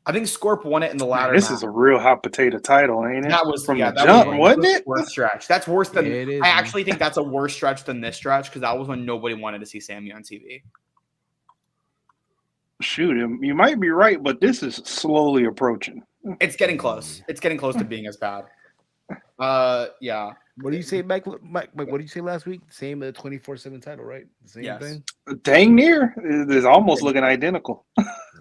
I think Scorp won it in the ladder. This is a real hot potato title, ain't it? That was from the jump, wasn't it? Worst stretch. That's worse than. It is, I actually think that's a worse stretch than this stretch because that was when nobody wanted to see Sammy on TV. Shoot, you might be right, but this is slowly approaching. It's getting close. It's getting close to being as bad. Yeah. What do you say, Mike? What did you say last week? Same 24/7 title, right? The same thing. Dang near. It's almost looking identical.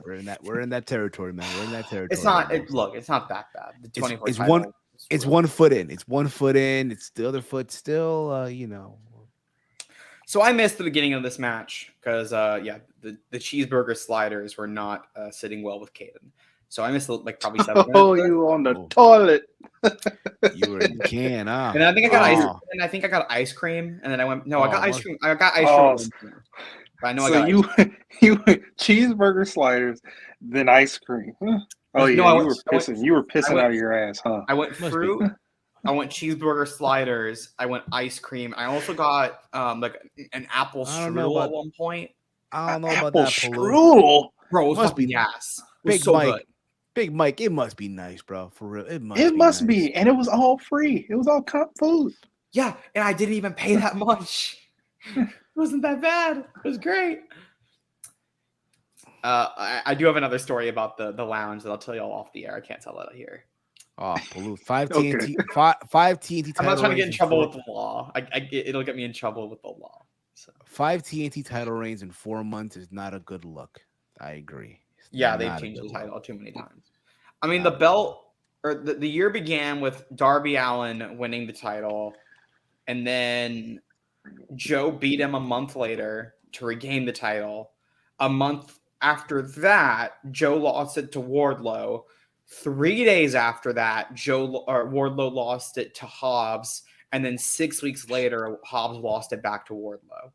We're in that territory, man. We're in that territory. It's not. It's not that bad. The 24. It's 1 foot in. It's 1 foot in. It's the other foot still. So I missed the beginning of this match because the cheeseburger sliders were not sitting well with Caden. So I missed probably 7 minutes. Oh, you on the toilet. You can, huh? And I think I got ice. And I think I got ice cream. And then I went, no, I got ice cream. I got ice cream. But I know so I got you cheeseburger sliders, then ice cream. Huh? Oh yeah, you were pissing out of your ass, huh? I went fruit. I went cheeseburger sliders. I went ice cream. I also got an apple strudel at one point. I don't know about apple that strudel. Bro, it must be yes. Big Mike. Good. Big Mike, it must be nice, bro. For real, it must be, and it was all free. It was all comp food. Yeah, and I didn't even pay that much. It wasn't that bad. It was great. I do have another story about the lounge that I'll tell you all off the air. I can't tell that here. Oh, Baloo. 5 TNT. 5 TNT. I'm not trying to get in trouble with the law. It'll get me in trouble with the law. So 5 TNT title reigns in 4 months is not a good look. I agree. Yeah, they've changed the title too many times. I mean, the belt or the year began with Darby Allin winning the title, and then Joe beat him a month later to regain the title. A month after that, Joe lost it to Wardlow. 3 days after that, Wardlow lost it to Hobbs, and then 6 weeks later, Hobbs lost it back to Wardlow.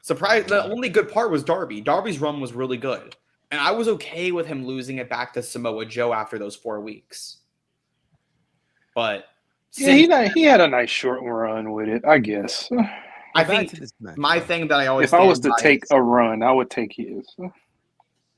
Surprise! The only good part was Darby. Darby's run was really good, and I was okay with him losing it back to Samoa Joe after those 4 weeks. But yeah, he had a nice short run with it, I guess. I think my thing that I always if I was to take a run, I would take his.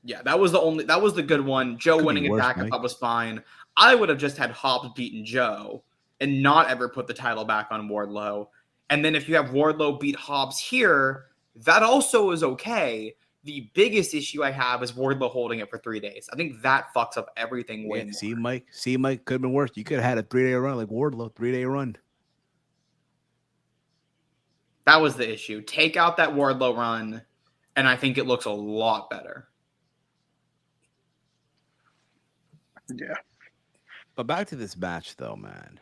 Yeah, that was the good one. Joe winning it back, I thought was fine. I would have just had Hobbs beaten Joe and not ever put the title back on Wardlow. And then if you have Wardlow beat Hobbs here, that also is okay. The biggest issue I have is Wardlow holding it for 3 days. I think that fucks up everything way more. See, Mike, could have been worse. You could have had a 3-day run like Wardlow, 3-day run. That was the issue. Take out that Wardlow run, and I think it looks a lot better. Yeah. But back to this match, though, man.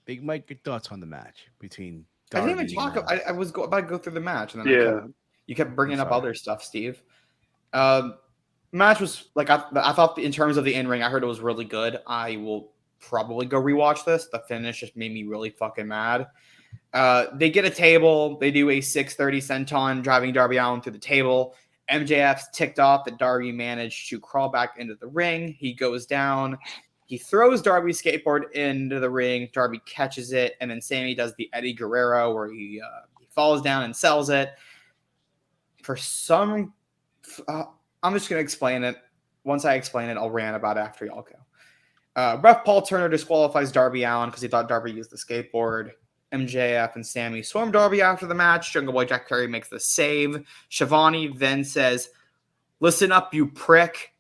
Big Mike, your thoughts on the match between Darby? I didn't even talk. I was about to go through the match, and then you kept bringing up other stuff, Steve. Match was like I thought in terms of the in-ring, I heard it was really good. I will probably go rewatch this. The finish just made me really fucking mad. They get a table. They do a 630 senton, driving Darby Allin through the table. MJF's ticked off that Darby managed to crawl back into the ring. He goes down. He throws Darby's skateboard into the ring. Darby catches it, and then Sammy does the Eddie Guerrero where he falls down and sells it. For some, I'm just going to explain it. Once I explain it, I'll rant about it after y'all go. Ref Paul Turner disqualifies Darby Allin because he thought Darby used the skateboard. MJF and Sammy swarm Darby after the match. Jungle Boy Jack Perry makes the save. Shivani then says, "Listen up, you prick.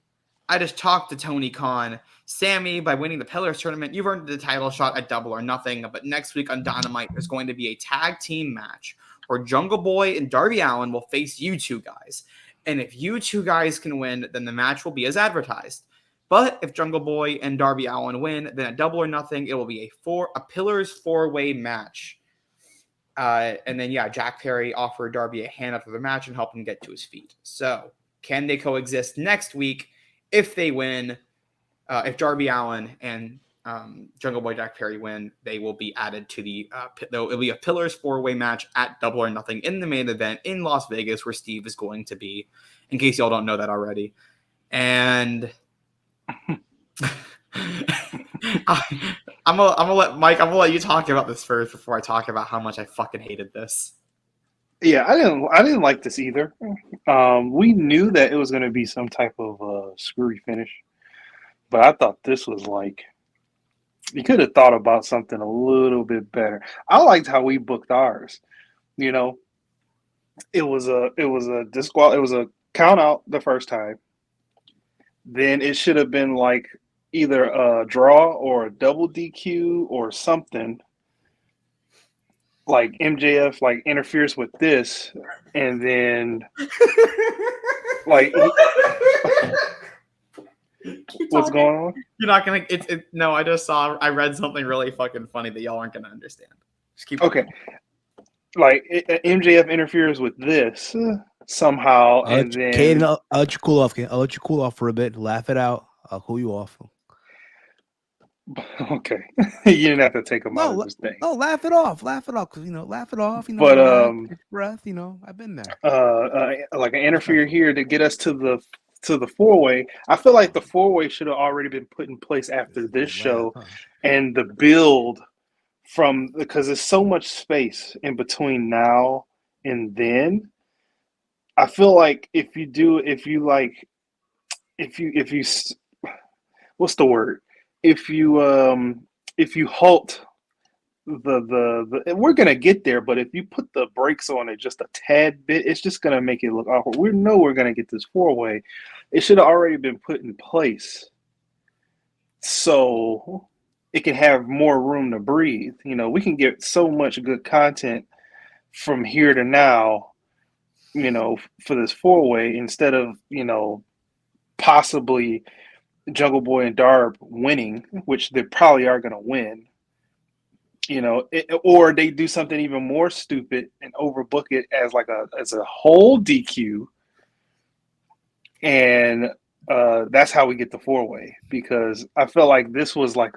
I just talked to Tony Khan. Sammy, by winning the Pillars tournament, you've earned the title shot at Double or Nothing. But next week on Dynamite, there's going to be a tag team match where Jungle Boy and Darby Allin will face you two guys. And if you two guys can win, then the match will be as advertised. But if Jungle Boy and Darby Allin win, then at Double or Nothing, it will be a Pillars 4-way match." And then, Jack Perry offered Darby a hand after the match and helped him get to his feet. So, can they coexist next week if they win? If Darby Allin and Jungle Boy Jack Perry win, they will be added to the it'll be a Pillars 4-way match at Double or Nothing in the main event in Las Vegas, where Steve is going to be, in case y'all don't know that already. And I'm gonna let Mike. I'm gonna let you talk about this first before I talk about how much I fucking hated this. Yeah, I didn't like this either. We knew that it was going to be some type of screwy finish, but I thought this was like, you could have thought about something a little bit better. I liked how we booked ours. You know, it was a count out the first time. Then it should have been like either a draw or a double DQ or something. Like MJF like interferes with this, and then like what's going on? You're not gonna. No. I read something really fucking funny that y'all aren't gonna understand. Just keep. Okay, like MJF interferes with this somehow, and then Caden, I'll let you cool off. I'll let you cool off for a bit. Laugh it out. I'll cool you off. okay, you didn't have to take him out of this thing. No, laugh it off. Laugh it off. Cause laugh it off. But take a breath. I've been there. Like an interfere here to get us to the 4-way. I feel like the 4-way should have already been put in place after this show, and the build from, because there's so much space in between now and then. I feel like if you what's the word? If you halt the we're gonna get there, but if you put the brakes on it just a tad bit, it's just gonna make it look awkward. We know we're gonna get this 4-way. It should have already been put in place so it can have more room to breathe. We can get so much good content from here to now, for this 4-way, instead of, possibly Jungle Boy and Darb winning, which they probably are going to win, or they do something even more stupid and overbook it as as a whole DQ, and that's how we get the 4-way. Because I felt like this was like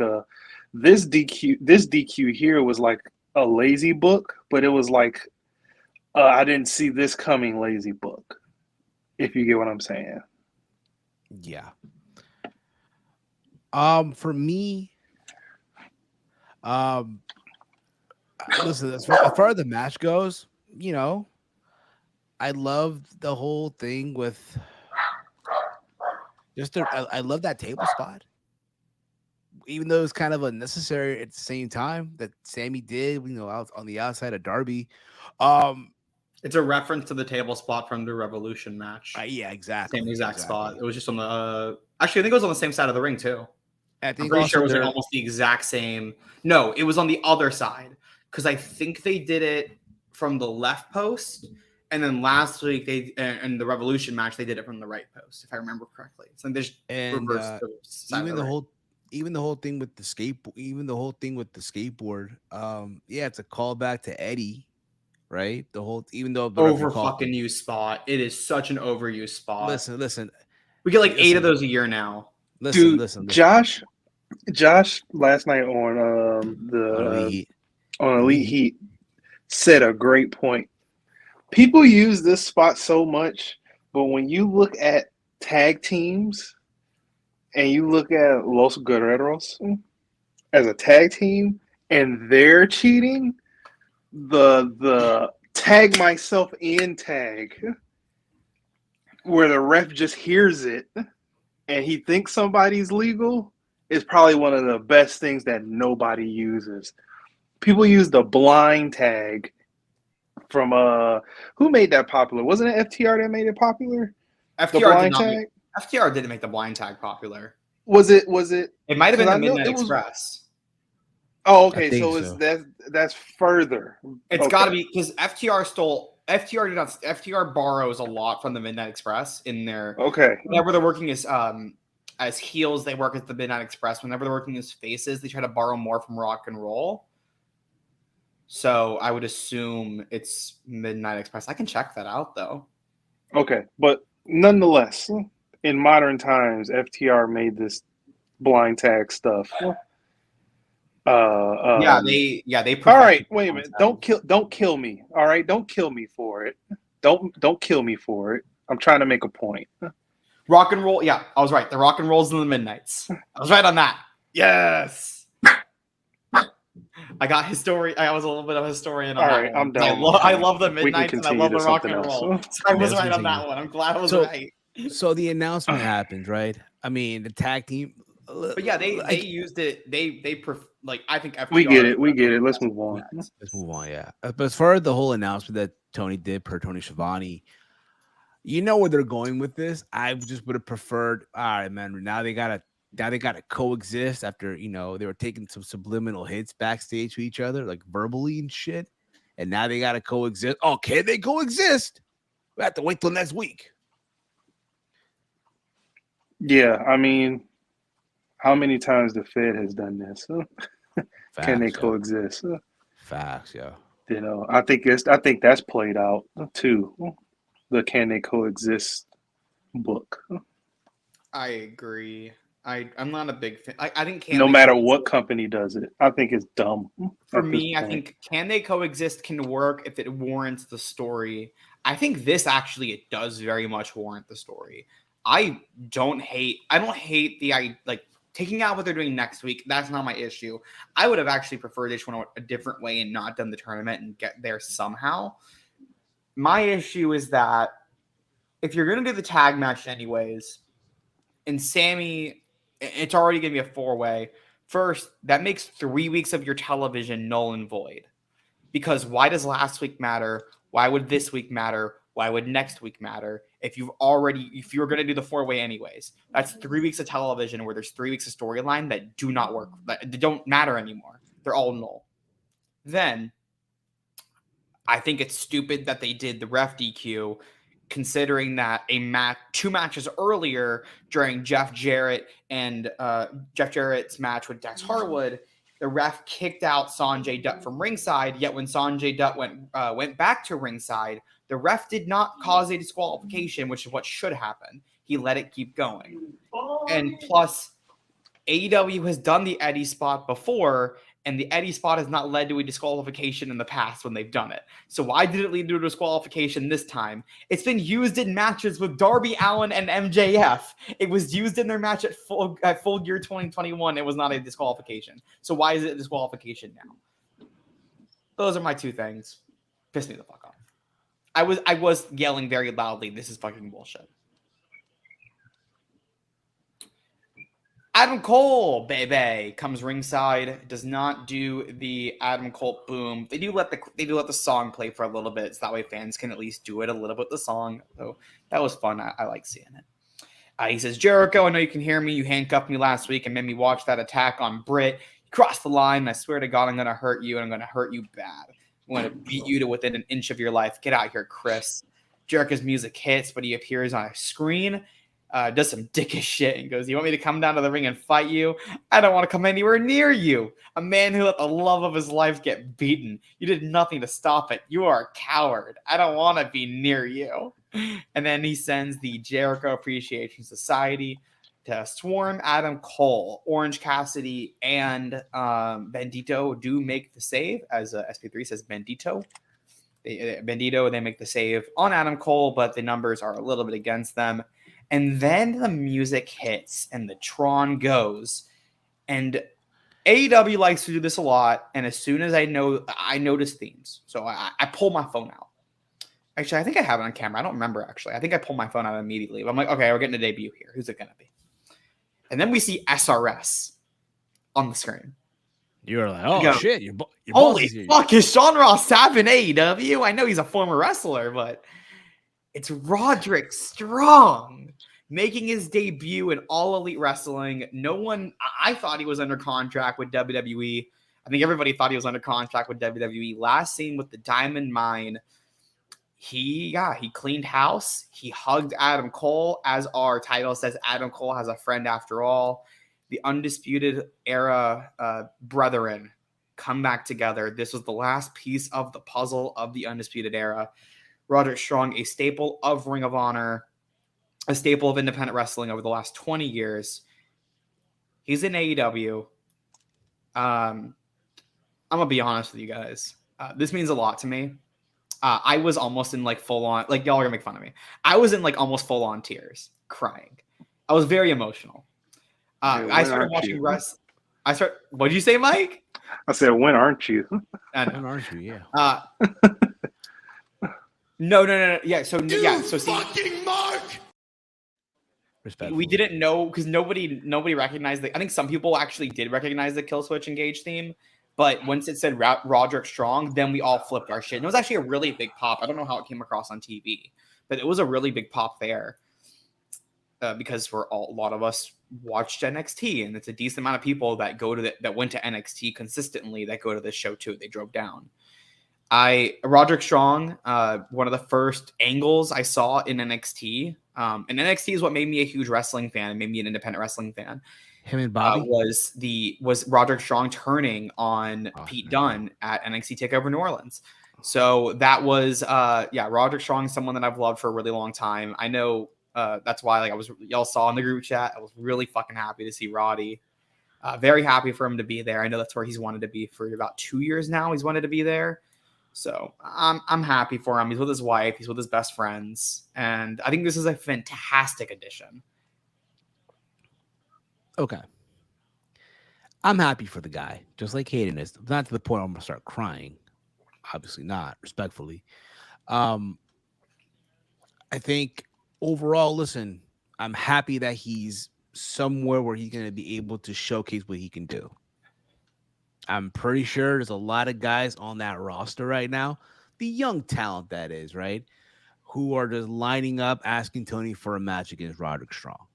this DQ here was like a lazy book, but it was like I didn't see this coming lazy book, if you get what I'm saying. Yeah. For me, listen, as far as the match goes, I loved the whole thing with I love that table spot, even though it's kind of unnecessary at the same time that Sammy did, out on the outside of Darby. It's a reference to the table spot from the Revolution match. Yeah, exactly. Same exact spot. It was just on the. Actually, I think it was on the same side of the ring too. I'm pretty sure it was like almost the exact same. No, it was on the other side, because I think they did it from the left post, and then last week they in the Revolution match they did it from the right post, if I remember correctly. So they just reversed the side of the ring. Even the whole thing with the skateboard. Yeah, it's a callback to Eddie. Right, even though the fucking used spot, it is such an overused spot. Listen, we get like 8 of those a year now. Listen. Josh last night on Elite Heat said a great point. People use this spot so much, but when you look at tag teams and you look at Los Guerreros as a tag team and they're cheating, the tag myself in tag, where the ref just hears it and he thinks somebody's legal, is probably one of the best things that nobody uses. People use the blind tag from who made that popular? Wasn't it FTR that made it popular? FTR didn't make the blind tag popular. Was it? It might have been the Midnight Express. Oh, okay. So that's further. It's got to be, because FTR borrows a lot from the Midnight Express in their. Okay. Whenever they're working as heels, they work as the Midnight Express. Whenever they're working as faces, they try to borrow more from Rock and Roll. So I would assume it's Midnight Express. I can check that out though. Okay, but nonetheless, in modern times, FTR made this blind tag stuff. They All right, perfected wait a minute. Don't kill me. All right, don't kill me for it. Don't kill me for it. I'm trying to make a point. Rock and roll. Yeah, I was right. The Rock and Rolls and the Midnights. I was right on that. Yes. I got history. I was a little bit of a historian on All that right, one. I'm done. I love the We can Midnights and I continue love to the Rock something and else. Roll. So I was Let's right on continue. that one. I'm glad I was So- right. So the announcement happens, right? I mean, the tag team. But yeah, they used it. I think FTR, We get it. We get it. Let's move on. Let's move on. Yeah, but as far as the whole announcement that Tony did per Tony Schiavone, you know where they're going with this. I just would have preferred. All right, man. Now they gotta coexist after they were taking some subliminal hits backstage to each other, like verbally and shit. And now they gotta coexist. Oh, can they coexist? We have to wait till next week. Yeah, I mean, how many times the Fed has done this? Can they Facts, yo. coexist? Facts, yo. I think that's played out too. The can they coexist book. I agree. I'm not a big fan. I think No matter what company does it, I think it's dumb. For at this me, I point. think Can They Coexist can work if it warrants the story. I think this actually it does very much warrant the story. I don't hate the taking out what they're doing next week. That's not my issue. I would have actually preferred this one a different way and not done the tournament and get there somehow. My issue is that if you're going to do the tag match anyways, and Sammy, it's already going to be a 4-way. First, that makes 3 weeks of your television null and void. Because why does last week matter? Why would this week matter? Why would next week matter? If you're going to do the 4-way anyways, that's 3 weeks of television where there's 3 weeks of storyline that do not work, that don't matter anymore. They're all null. Then, I think it's stupid that they did the ref DQ, considering that two matches earlier during Jeff Jarrett's match with Dex Harwood, the ref kicked out Sanjay Dutt from ringside. Yet when Sanjay Dutt went back to ringside, the ref did not cause a disqualification, which is what should happen. He let it keep going. And plus, AEW has done the Eddie spot before, and the Eddie spot has not led to a disqualification in the past when they've done it. So why did it lead to a disqualification this time? It's been used in matches with Darby Allin and MJF. It was used in their match at Full Gear 2021. It was not a disqualification. So why is it a disqualification now? Those are my two things. Piss me the fuck off. I was yelling very loudly, this is fucking bullshit. Adam Cole, baby, comes ringside. Does not do the Adam Cole boom. They do let the song play for a little bit, so that way fans can at least do it a little bit with the song. So that was fun. I like seeing it. He says, Jericho, I know you can hear me. You handcuffed me last week and made me watch that attack on Britt. You crossed the line, and I swear to God, I'm going to hurt you, and I'm going to hurt you bad. I'm going to beat you to within an inch of your life. Get out here, Chris. Jericho's music hits, but he appears on a screen. Does some dickish shit and goes, you want me to come down to the ring and fight you? I don't want to come anywhere near you. A man who let the love of his life get beaten. You did nothing to stop it. You are a coward. I don't want to be near you. And then he sends the Jericho Appreciation Society to swarm Adam Cole. Orange Cassidy and Bandito do make the save, as SP3 says Bandito. Bandito, they make the save on Adam Cole, but the numbers are a little bit against them. And then the music hits and the Tron goes. And AEW likes to do this a lot. And as soon as I notice themes. So I pull my phone out. Actually, I think I have it on camera. I don't remember, actually. I think I pulled my phone out immediately. But I'm like, okay, we're getting a debut here. Who's it going to be? And then we see SRS on the screen. You're like, oh, shit. Your Holy fuck, is Sean Ross Sapp in AEW? I know he's a former wrestler, but it's Roderick Strong making his debut in All Elite Wrestling. I thought he was under contract with WWE. I think everybody thought he was under contract with WWE. Last seen with the Diamond Mine, he cleaned house. He hugged Adam Cole. As our title says, Adam Cole has a friend after all. The Undisputed Era brethren come back together. This was the last piece of the puzzle of the Undisputed Era. Roderick Strong, a staple of Ring of Honor, a staple of independent wrestling over the last 20 years. He's in AEW. I'm going to be honest with you guys. This means a lot to me. I was almost in like full on, like y'all are going to make fun of me. I was in like almost full on tears, crying. I was very emotional. I started watching what did you say, Mike? I said, when aren't you? When aren't you? Yeah. No. Yeah. So fucking Mark. We didn't know because nobody recognized the. I think some people actually did recognize the Kill Switch Engage theme, but once it said Roderick Strong, then we all flipped our shit. And it was actually a really big pop. I don't know how it came across on TV, but it was a really big pop there because a lot of us watched NXT, and it's a decent amount of people that that went to NXT consistently that go to this show too. They drove down. Roderick Strong, one of the first angles I saw in NXT. And NXT is what made me a huge wrestling fan and made me an independent wrestling fan. Him and Bobby was Roderick Strong turning on Pete Dunne at NXT TakeOver New Orleans. So that was Roderick Strong is someone that I've loved for a really long time. I know that's why y'all saw in the group chat. I was really fucking happy to see Roddy. Very happy for him to be there. I know that's where he's wanted to be for about 2 years now. He's wanted to be there. So I'm happy for him. He's with his wife. He's with his best friends. And I think this is a fantastic addition. Okay. I'm happy for the guy, just like Hayden is. Not to the point I'm going to start crying. Obviously not, respectfully. I think overall, listen, I'm happy that he's somewhere where he's going to be able to showcase what he can do. I'm pretty sure there's a lot of guys on that roster right now, the young talent that is, right, who are just lining up asking Tony for a match against Roderick Strong.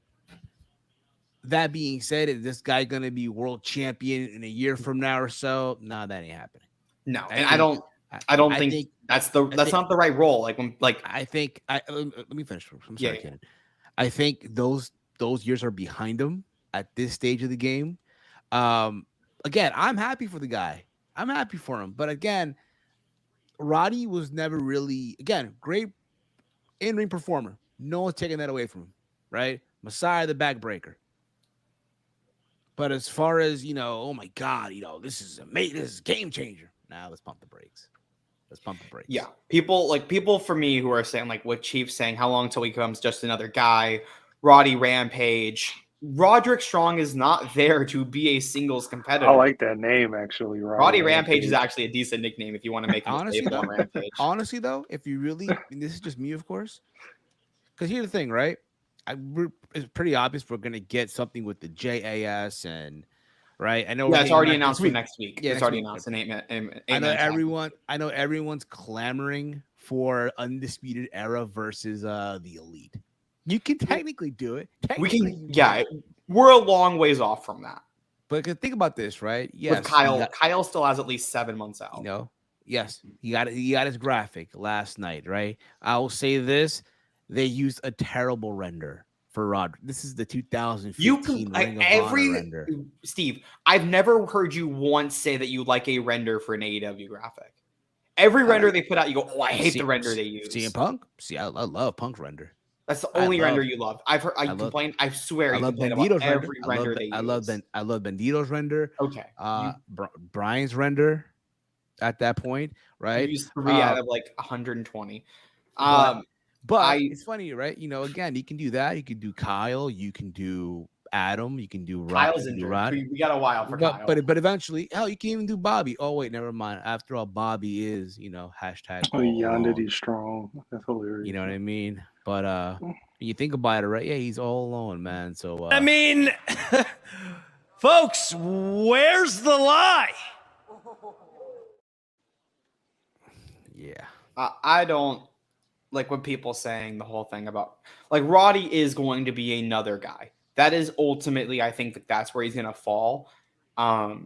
That being said, is this guy going to be world champion in a year from now or so? No, that ain't happening. No, I don't think that's not the right role. Let me finish. I'm sorry, Ken. I think those years are behind him at this stage of the game. Again, I'm happy for the guy. I'm happy for him. But again, Roddy was never really, great in-ring performer. No one's taking that away from him, right? Messiah the backbreaker. But as far as, oh my God, this is amazing. This is a game changer. Now let's pump the brakes. Yeah. People for me who are saying, like what Chief's saying, how long till he becomes just another guy, Roddy Rampage. Roderick Strong is not there to be a singles competitor. I like that name, actually. Roddy Rampage is actually a decent nickname if you want to make it Rampage. Honestly, though, if you really, and this is just me, of course, because here's the thing, right? It's pretty obvious we're going to get something with the JAS and, right? I know. Yeah, it's already announced for next week. Yeah, it's already announced in 8 minutes. I know everyone's clamoring for Undisputed Era versus the Elite. You can technically do it. We're a long ways off from that. But think about this, right? Yes, with Kyle still has at least 7 months out. Yes, he got his graphic last night, right? I will say this: they used a terrible render for Rod. This is the 2015 Ring of Honor render. Steve, I've never heard you once say that you like a render for an AEW graphic. Every render they put out, you go, "Oh, I hate the render they use." CM Punk. I love Punk render. That's the only render you love. I've heard. I complain. I swear. I love Bandito's render. Every render they use. I love Bandito's render. Okay. Brian's render. At that point, right? You used 3 out of like 120. But it's funny, right? Again, you can do that. You can do Kyle. You can do Adam. You can do Rod. Kyle's injured. We got a while for Kyle. But eventually, hell, you can even do Bobby. Oh wait, never mind. After all, Bobby is hashtag. Oh, Yandity Strong. That's hilarious. You know what I mean? But when you think about it, right? Yeah, he's all alone, man. So I mean, folks, where's the lie? Yeah. I don't like when people saying the whole thing about Roddy is going to be another guy. That is ultimately, I think that's where he's going to fall. I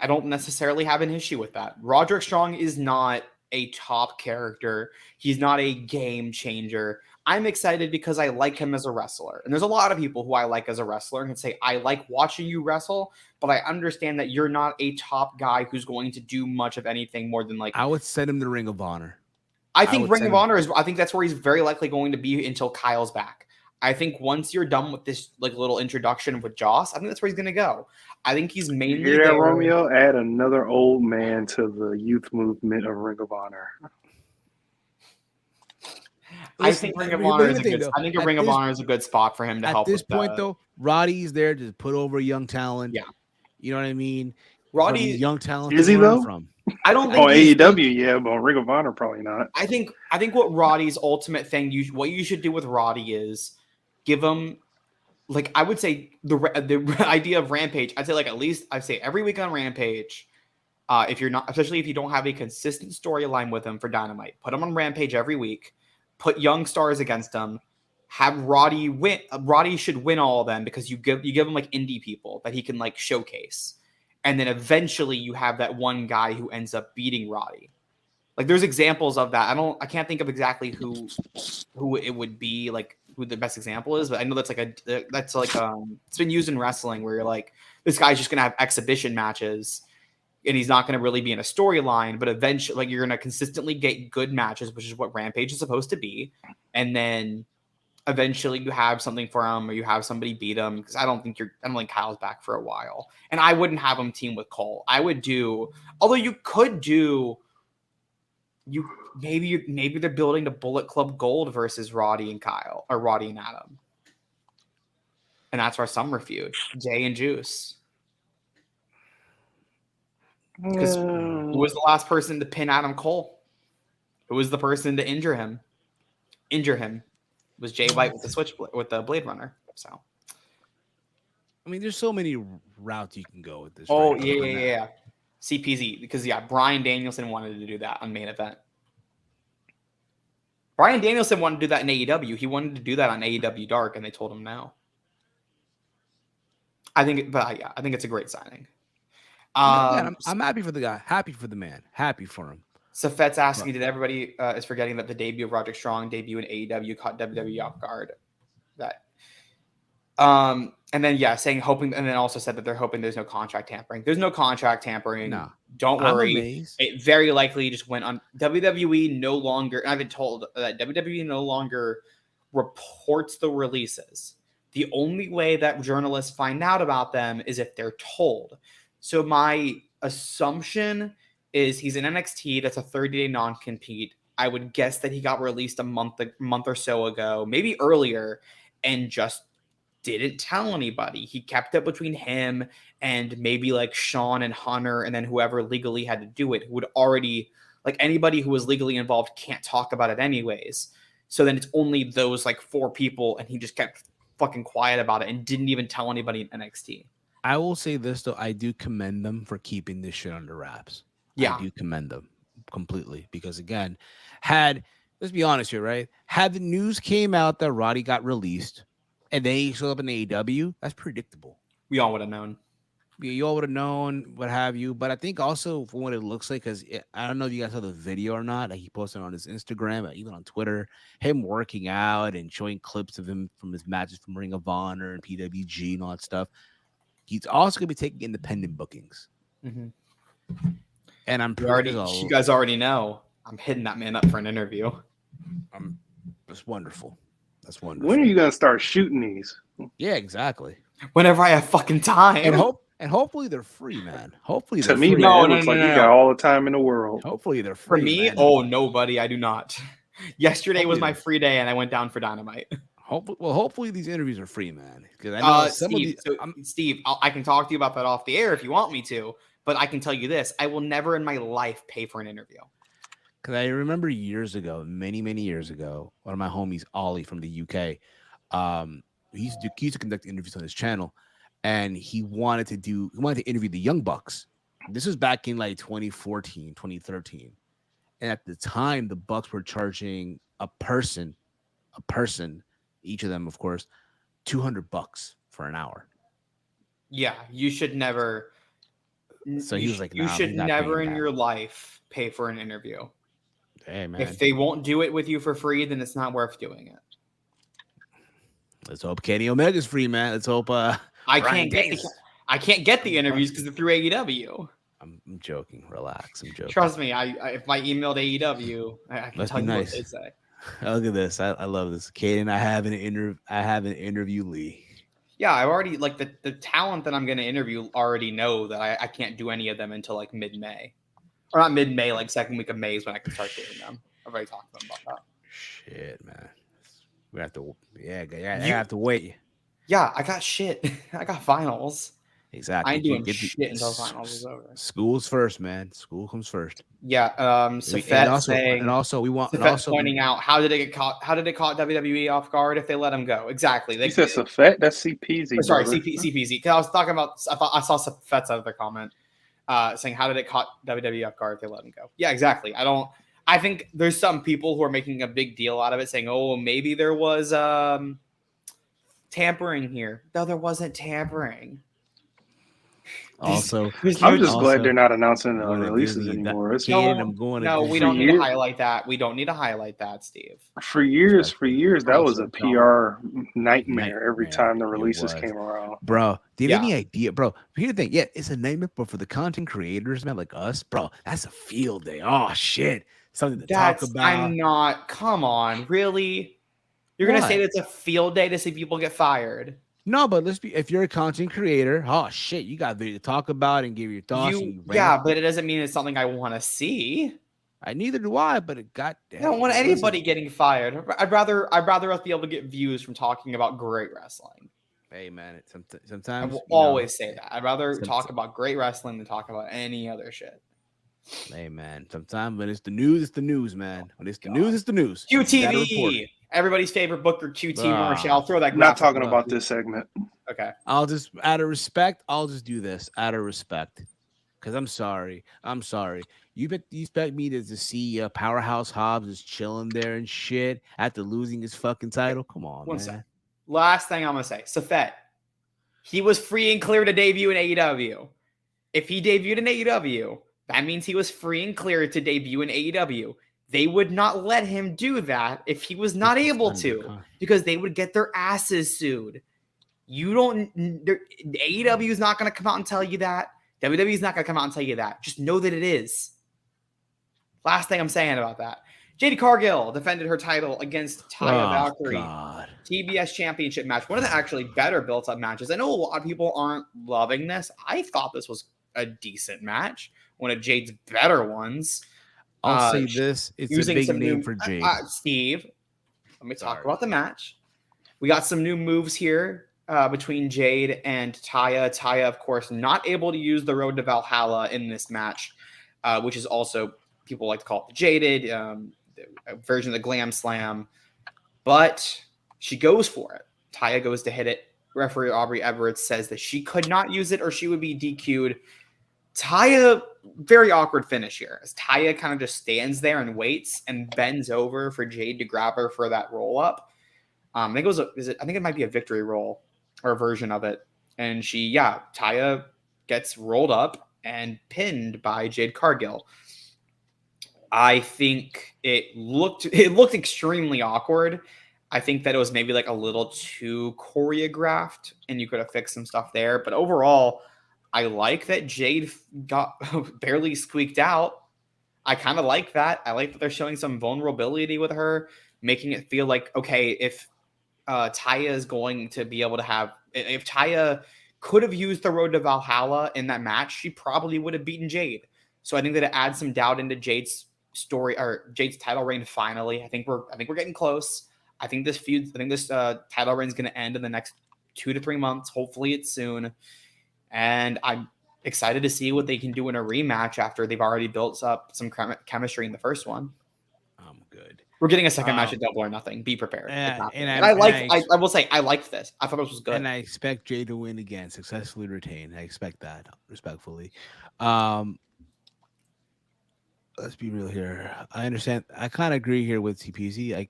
don't necessarily have an issue with that. Roderick Strong is not a top character. He's not a game changer. I'm excited because I like him as a wrestler. And there's a lot of people who I like as a wrestler and can say, I like watching you wrestle, but I understand that you're not a top guy who's going to do much of anything more than like. I would send him to Ring of Honor. I think Ring of Honor I think that's where he's very likely going to be until Kyle's back. I think once you're done with this like little introduction with Joss, I think that's where he's going to go. I think he's mainly You hear that, there. Romeo? Add another old man to the youth movement of Ring of Honor. I think Ring of Honor is a good. I think a Ring of Honor is a good spot for him to help. At this point, though, Roddy's there to put over young talent. Yeah, you know what I mean. Roddy, young talent. Is he though? From. I don't think AEW, yeah, but on Ring of Honor, probably not. I think what Roddy's ultimate thing, what you should do with Roddy is give him, like, I would say the idea of Rampage. I'd say like at least I'd say every week on Rampage. If you're not, especially if you don't have a consistent storyline with him for Dynamite, put him on Rampage every week. Put young stars against him. Have Roddy win. Roddy should win all of them because you give him like indie people that he can like showcase, and then eventually you have that one guy who ends up beating Roddy. Like there's examples of that. I can't think of exactly who it would be, like who the best example is, but I know that's like it's been used in wrestling where you're like, this guy's just gonna have exhibition matches. And he's not going to really be in a storyline, but eventually, like, you're going to consistently get good matches, which is what Rampage is supposed to be. And then eventually you have something for him, or you have somebody beat him. Because I don't think Kyle's back for a while. And I wouldn't have him team with Cole. I would although you could maybe they're building the Bullet Club Gold versus Roddy and Kyle, or Roddy and Adam. And that's our summer feud, Jay and Juice. Because who was the last person to pin Adam Cole? Who was the person to injure him? It was Jay White with the Blade Runner. So, I mean, there's so many routes you can go with this. Oh yeah. CPZ, because Bryan Danielson wanted to do that on Main Event. Bryan Danielson wanted to do that in AEW. He wanted to do that on AEW Dark, and they told him no. I think it's a great signing. I'm happy for the guy. Happy for the man. Happy for him. Safet's asking, did everybody is forgetting that the debut of Roderick Strong debut in AEW caught WWE off guard? That. And then hoping, and then also said that they're hoping there's no contract tampering. There's no contract tampering. No. Don't worry. It very likely just went on. WWE no longer. I've been told that WWE no longer reports the releases. The only way that journalists find out about them is if they're told. So my assumption is he's in NXT. That's a 30-day non-compete. I would guess that he got released a month or so ago, maybe earlier, and just didn't tell anybody. He kept it between him and maybe like Sean and Hunter, and then whoever legally had to do it, who would already, like, anybody who was legally involved can't talk about it anyways. So then it's only those like 4 people, and he just kept fucking quiet about it and didn't even tell anybody in NXT. I will say this though, I do commend them for keeping this shit under wraps. Yeah, I do commend them completely, because again, let's be honest here, right? Had the news came out that Roddy got released and then he showed up in AEW, that's predictable. We all would have known. You all would have known, what have you. But I think also for what it looks like, because I don't know if you guys saw the video or not, like he posted on his Instagram, or even on Twitter, him working out and showing clips of him from his matches from Ring of Honor and PWG and all that stuff. He's also going to be taking independent bookings. Mm-hmm. And I'm you guys already know I'm hitting that man up for an interview. That's wonderful. That's wonderful. When are you going to start shooting these? Yeah, exactly. Whenever I have fucking time. And hopefully they're free, man. Hopefully they're to me, free. man, it looks like you got all the time in the world. Hopefully they're free. For me, man. oh no, buddy, I do not. Yesterday was my free day, and I went down for Dynamite. Hopefully these interviews are free, man. Because I know Steve, I can talk to you about that off the air if you want me to, but I can tell you this: I will never in my life pay for an interview. Because I remember years ago, many years ago, one of my homies, Ollie from the UK, he used to conduct interviews on his channel, and he wanted to interview the Young Bucks. This was back in like 2014, 2013, and at the time, the Bucks were charging a person, each of them, of course, $200 for an hour. Yeah, you should never. So he was like, "You should never in your life pay for an interview." Hey, man. If they won't do it with you for free, then it's not worth doing it. Let's hope Kenny Omega's free, man. Let's hope I Ryan can't get the interviews because they're through AEW. I'm joking. Relax. I'm joking. Trust me, I if I emailed AEW, I can Let's tell be you nice. what they'd say. Look at this. I love this. Caden, I have an interview Lee. Yeah, I've already like the talent that I'm going to interview already know that I can't do any of them until like mid-May, or not mid-May, like second week of May is when I can start doing them. I've already talked to them about that. Shit, man. We have to. Yeah, I have to wait. Yeah, I got shit. I got finals. Exactly. I ain't doing shit until finals is over. School's first, man. School comes first. Yeah. Safet pointing out how did it get caught? How did it caught WWE off guard if they let him go? Exactly. He said Safet. That's CPZ. Sorry, CPZ. Because I was talking about. I saw Safet's other comment saying how did it caught WWE off guard if they let him go? Yeah, exactly. I think there's some people who are making a big deal out of it, saying, "Oh, maybe there was tampering here." No, there wasn't tampering. Also, I'm just glad they're not announcing releases anymore. We don't need to highlight that. We don't need to highlight that, Steve. For years, that was a PR nightmare every time the releases came around. Bro, do you have any idea, bro? Here's the thing. Yeah, it's a nightmare, but for the content creators, man, like us, bro, that's a field day. Oh, shit. Something to talk about. Come on, really? You're going to say it's a field day to see people get fired? No, but if you're a content creator, oh shit, you got to talk about and give your thoughts. But it doesn't mean it's something I want to see. Neither do I, but it got. I don't want anybody getting fired. I'd rather us be able to get views from talking about great wrestling. Hey man, sometimes I will always say that. I'd rather talk about great wrestling than talk about any other shit. Hey man, sometimes when it's the news, man. When it's the news, it's the news. QTV. Everybody's favorite Booker QT Marshall. I'll throw that. I'm not talking about this segment. Okay. I'll just, out of respect, I'll just do this out of respect. Because I'm sorry. You expect me to see Powerhouse Hobbs is chilling there and shit after losing his fucking title? Come on, man. Second. Last thing I'm going to say. Safet. He was free and clear to debut in AEW. If he debuted in AEW, that means he was free and clear to debut in AEW. They would not let him do that if he was not able to, because they would get their asses sued. AEW is not going to come out and tell you that. WWE is not going to come out and tell you that. Just know that it is. Last thing I'm saying about that. Jade Cargill defended her title against Taya Valkyrie. TBS Championship match. One of the actually better built-up matches. I know a lot of people aren't loving this. I thought this was a decent match. One of Jade's better ones. I'll say this. It's a big name for Jade. Steve, let me talk about the match. We got some new moves here between Jade and Taya. Taya, of course, not able to use the Road to Valhalla in this match, which is also, people like to call it the Jaded version of the Glam Slam. But she goes for it. Taya goes to hit it. Referee Aubrey Everett says that she could not use it or she would be DQ'd. Taya, very awkward finish here. As Taya kind of just stands there and waits and bends over for Jade to grab her for that roll up. I think it might be a victory roll or a version of it. And Taya gets rolled up and pinned by Jade Cargill. I think it looked extremely awkward. I think that it was maybe like a little too choreographed and you could have fixed some stuff there. But overall, I like that Jade got barely squeaked out. I kind of like that. I like that they're showing some vulnerability with her, making it feel like, okay, if Taya is going to be able to have, if Taya could have used the Road to Valhalla in that match, she probably would have beaten Jade. So I think that it adds some doubt into Jade's story or Jade's title reign. Finally, I think we're getting close. I think this title reign is going to end in the next 2 to 3 months. Hopefully it's soon. And I'm excited to see what they can do in a rematch after they've already built up some chemistry in the first one. I'm good. We're getting a second match at Double or Nothing. Be prepared. I will say I liked this. I thought this was good. And I expect Jay to win again, successfully retain. I expect that, respectfully. Let's be real here. I understand. I kind of agree here with TPZ.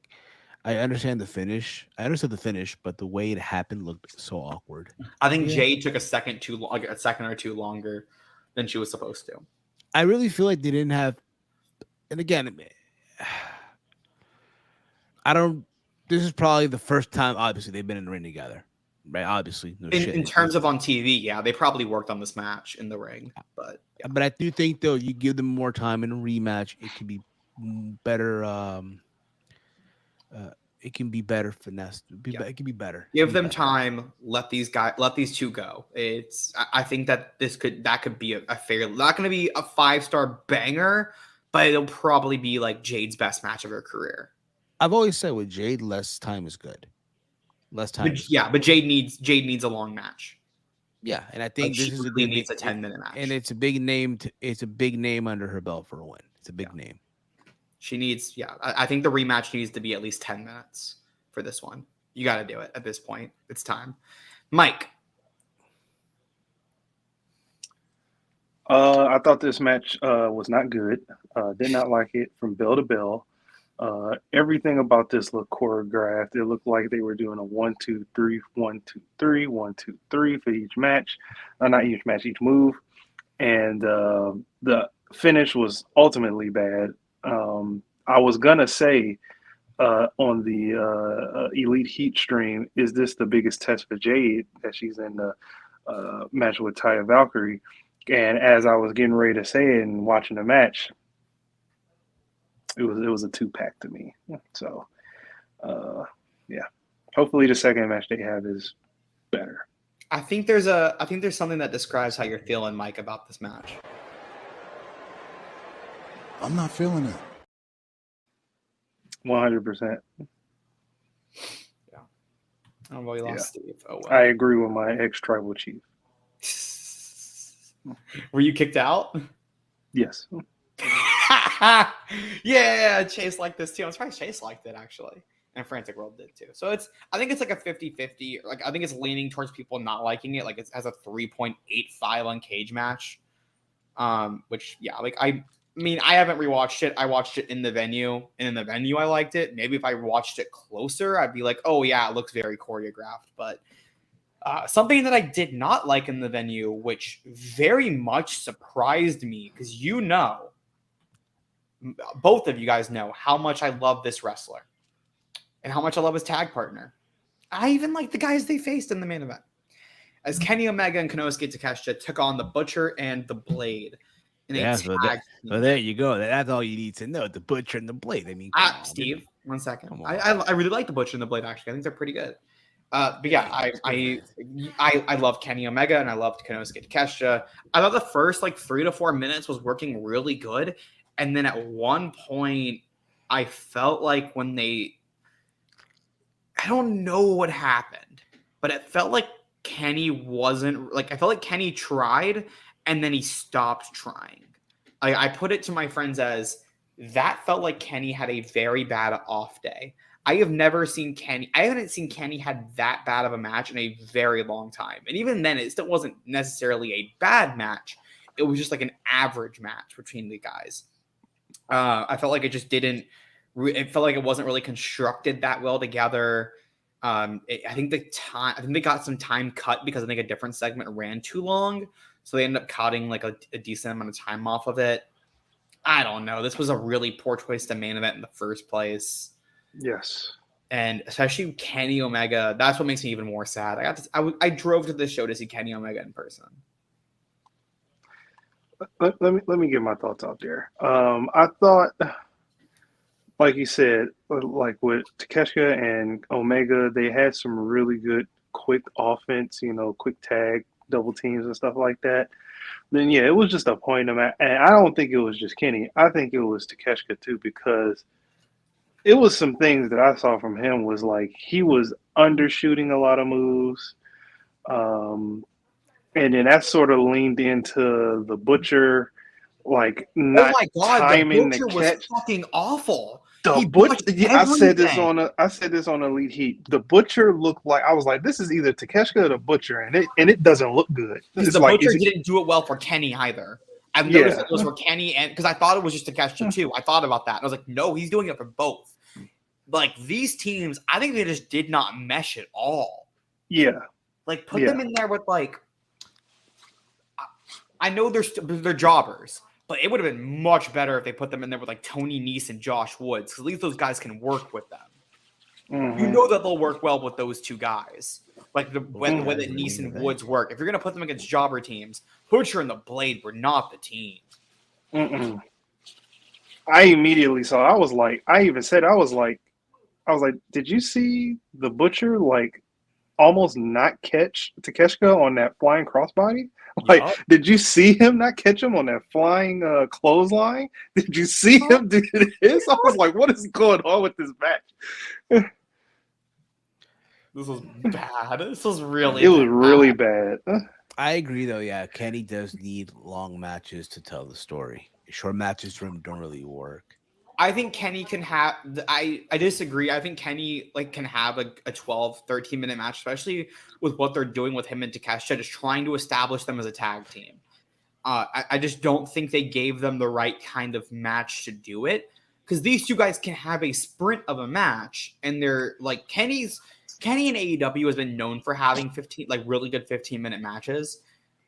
I understand the finish. I understood the finish, but the way it happened looked so awkward. I think Jade took a second or two longer than she was supposed to. I really feel like they didn't have. And again, I don't. This is probably the first time. Obviously, they've been in the ring together, right? Obviously, no shit. In terms of on TV, yeah, they probably worked on this match in the ring, but yeah. But I do think though, you give them more time in a rematch, it can be better. It can be better finessed. It can be better. Give them time. Let these two go. I think that could be a fair, not going to be a 5-star banger, but it'll probably be like Jade's best match of her career. I've always said with Jade, less time is good. Less time. But Jade needs a long match. Yeah, and I think this is needs a 10-minute match, and it's a big name. It's a big name under her belt for a win. It's a big name. She needs, I think the rematch needs to be at least 10 minutes for this one. You got to do it at this point. It's time. Mike. I thought this match was not good. Did not like it from bell to bell. Everything about this looked choreographed. It looked like they were doing a 1, 2, 3, 1, 2, 3, 1, 2, 3 for each match. Not each match, each move. And the finish was ultimately bad. I was gonna say on the Elite Heat stream, is this the biggest test for Jade that she's in the match with Taya Valkyrie? And as I was getting ready to say it and watching the match, it was a 2-pack to me. So yeah, hopefully the second match they have is better. I think there's something that describes how you're feeling, Mike, about this match. I'm not feeling it. 100%. Yeah. Oh, well, we lost Steve. Oh, well. I agree with my ex-tribal chief. Were you kicked out? Yes. Yeah, Chase liked this too. I'm surprised Chase liked it, actually. And Frantic World did too. So I think it's like a 50-50. Like, I think it's leaning towards people not liking it. Like, it has a 3.85 on Cage Match. Which, yeah, like I mean, I haven't rewatched it. I watched it in the venue, and in the venue, I liked it. Maybe if I watched it closer, I'd be like, oh, yeah, it looks very choreographed. But something that I did not like in the venue, which very much surprised me, because both of you guys know how much I love this wrestler and how much I love his tag partner. I even like the guys they faced in the main event. As Kenny Omega and Konosuke Takeshita took on the Butcher and the Blade. So there you go. That's all you need to know. The Butcher and the Blade. I mean, Steve, 1 second. I really like the Butcher and the Blade, actually. I think they're pretty good. But yeah, I love Kenny Omega and I loved Konosuke Takeshita. I thought the first 3 to 4 minutes was working really good. And then at one point, I felt like I don't know what happened, but it felt like Kenny I felt like Kenny tried and then he stopped trying. I put it to my friends as that felt like Kenny had a very bad off day. I haven't seen Kenny had that bad of a match in a very long time. And even then, it still wasn't necessarily a bad match. It was just like an average match between the guys. I felt like it just didn't. It felt like it wasn't really constructed that well together. I think they got some time cut because I think a different segment ran too long, so they ended up cutting like a decent amount of time off of it. I don't know. This was a really poor choice to main event in the first place. Yes. And especially Kenny Omega. That's what makes me even more sad. I drove to this show to see Kenny Omega in person. Let me get my thoughts out there. I thought, like you said, like with Takeshita and Omega, they had some really good quick offense, quick tag, double teams and stuff like that. Then, yeah, it was just a point of match. And I don't think it was just Kenny. I think it was Takeshita too, because it was some things that I saw from him was like he was undershooting a lot of moves. And then that sort of leaned into the Butcher, like not timing the Butcher was fucking awful. The Butcher, I said this on Elite Heat. The Butcher looked like I was like, this is either Takeshita or the Butcher, and it doesn't look good. Because the Butcher didn't do it well for Kenny either. I've noticed it was for Kenny, and because I thought it was just Takeshita too. I thought about that, and I was like, no, he's doing it for both. Like these teams, I think they just did not mesh at all. Yeah, put them in there with I know they're jobbers, But it would have been much better if they put them in there with like Tony Nese and Josh Woods, because at least those guys can work with them. You know that they'll work well with those two guys. Like the way that Nese and Woods work. If you're going to put them against jobber teams, Butcher and the Blade were not the team. I immediately saw. I was like, I was like, did you see the Butcher like almost not catch Takeshita on that flying crossbody? Like, did you see him not catch him on that flying clothesline? Did you see him do this? I was like, what is going on with this match? This was bad. This was really It was really bad. I agree, though. Yeah, Kenny does need long matches to tell the story. Short matches for him don't really work. I think Kenny can have. I disagree. I think Kenny can have a 12, 13-minute match, especially with what they're doing with him and Takeshita, just trying to establish them as a tag team. I just don't think they gave them the right kind of match to do it, because these two guys can have a sprint of a match, and they're like Kenny and AEW has been known for having really good 15-minute matches,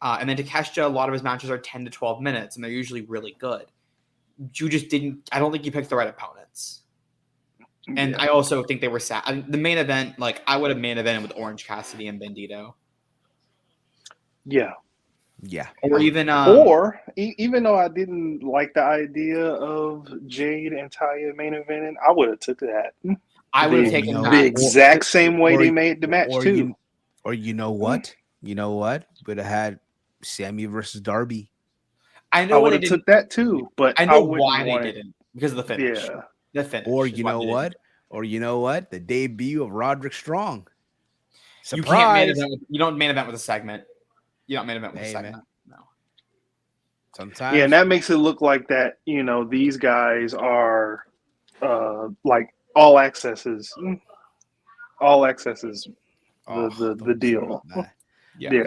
and then Takeshita, a lot of his matches are 10 to 12 minutes, and they're usually really good. You just didn't. I don't think you picked the right opponents, and I also think they were sad. The main event, I would have main evented with Orange Cassidy and Bandito. Yeah. Or even even though I didn't like the idea of Jade and Taya main eventing, I would have took that. I would have taken the exact same way they made the match too. You know what? Would have had Sammy versus Darby. I know I would have took that too, but I know why they didn't, because of the finish. Yeah, the finish. Or you know what? The debut of Roderick Strong. Surprise! You don't main event with a segment. You don't main event with a segment. Man. No. Sometimes. Yeah, and that makes it look like that. These guys are all accesses. All accesses. The deal. Yeah.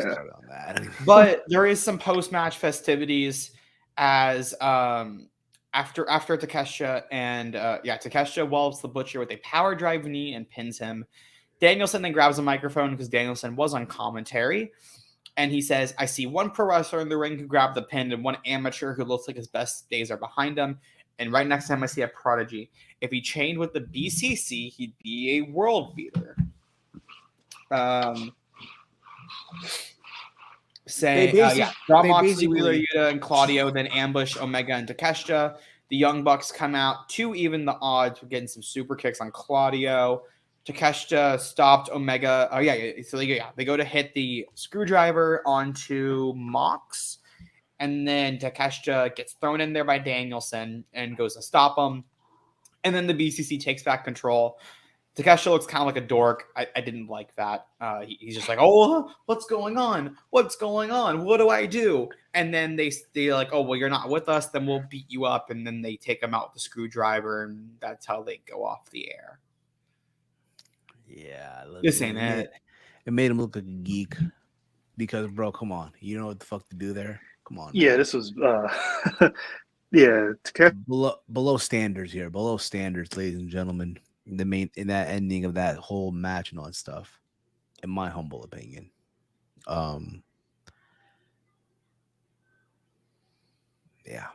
But there is some post-match festivities as after Takeshita and Takeshita wallops the Butcher with a power drive knee and pins him. Danielson then grabs a microphone because Danielson was on commentary, and he says, "I see one pro wrestler in the ring who grabbed the pin and one amateur who looks like his best days are behind him. And right next to him, I see a prodigy. If he trained with the BCC, he'd be a world beater." John Moxley, Wheeler Yuta, and Claudio then ambush Omega and Takeshita. The Young Bucks come out to even the odds. We're getting some super kicks on Claudio. Takeshita stopped Omega. They go to hit the screwdriver onto Mox, and then Takeshita gets thrown in there by Danielson and goes to stop him. And then the BCC takes back control. Takeshita looks kind of like a dork. I didn't like that. He's just like, "Oh, what's going on? What's going on? What do I do?" And then they're like, "Oh, well, you're not with us. Then we'll beat you up." And then they take him out with the screwdriver, and that's how they go off the air. Yeah, this ain't it. It made him look like a geek because, bro, come on, you know what the fuck to do there? Come on. Yeah, man. This was below standards here, below standards, ladies and gentlemen. In that ending of that whole match and all that stuff, in my humble opinion. Yeah.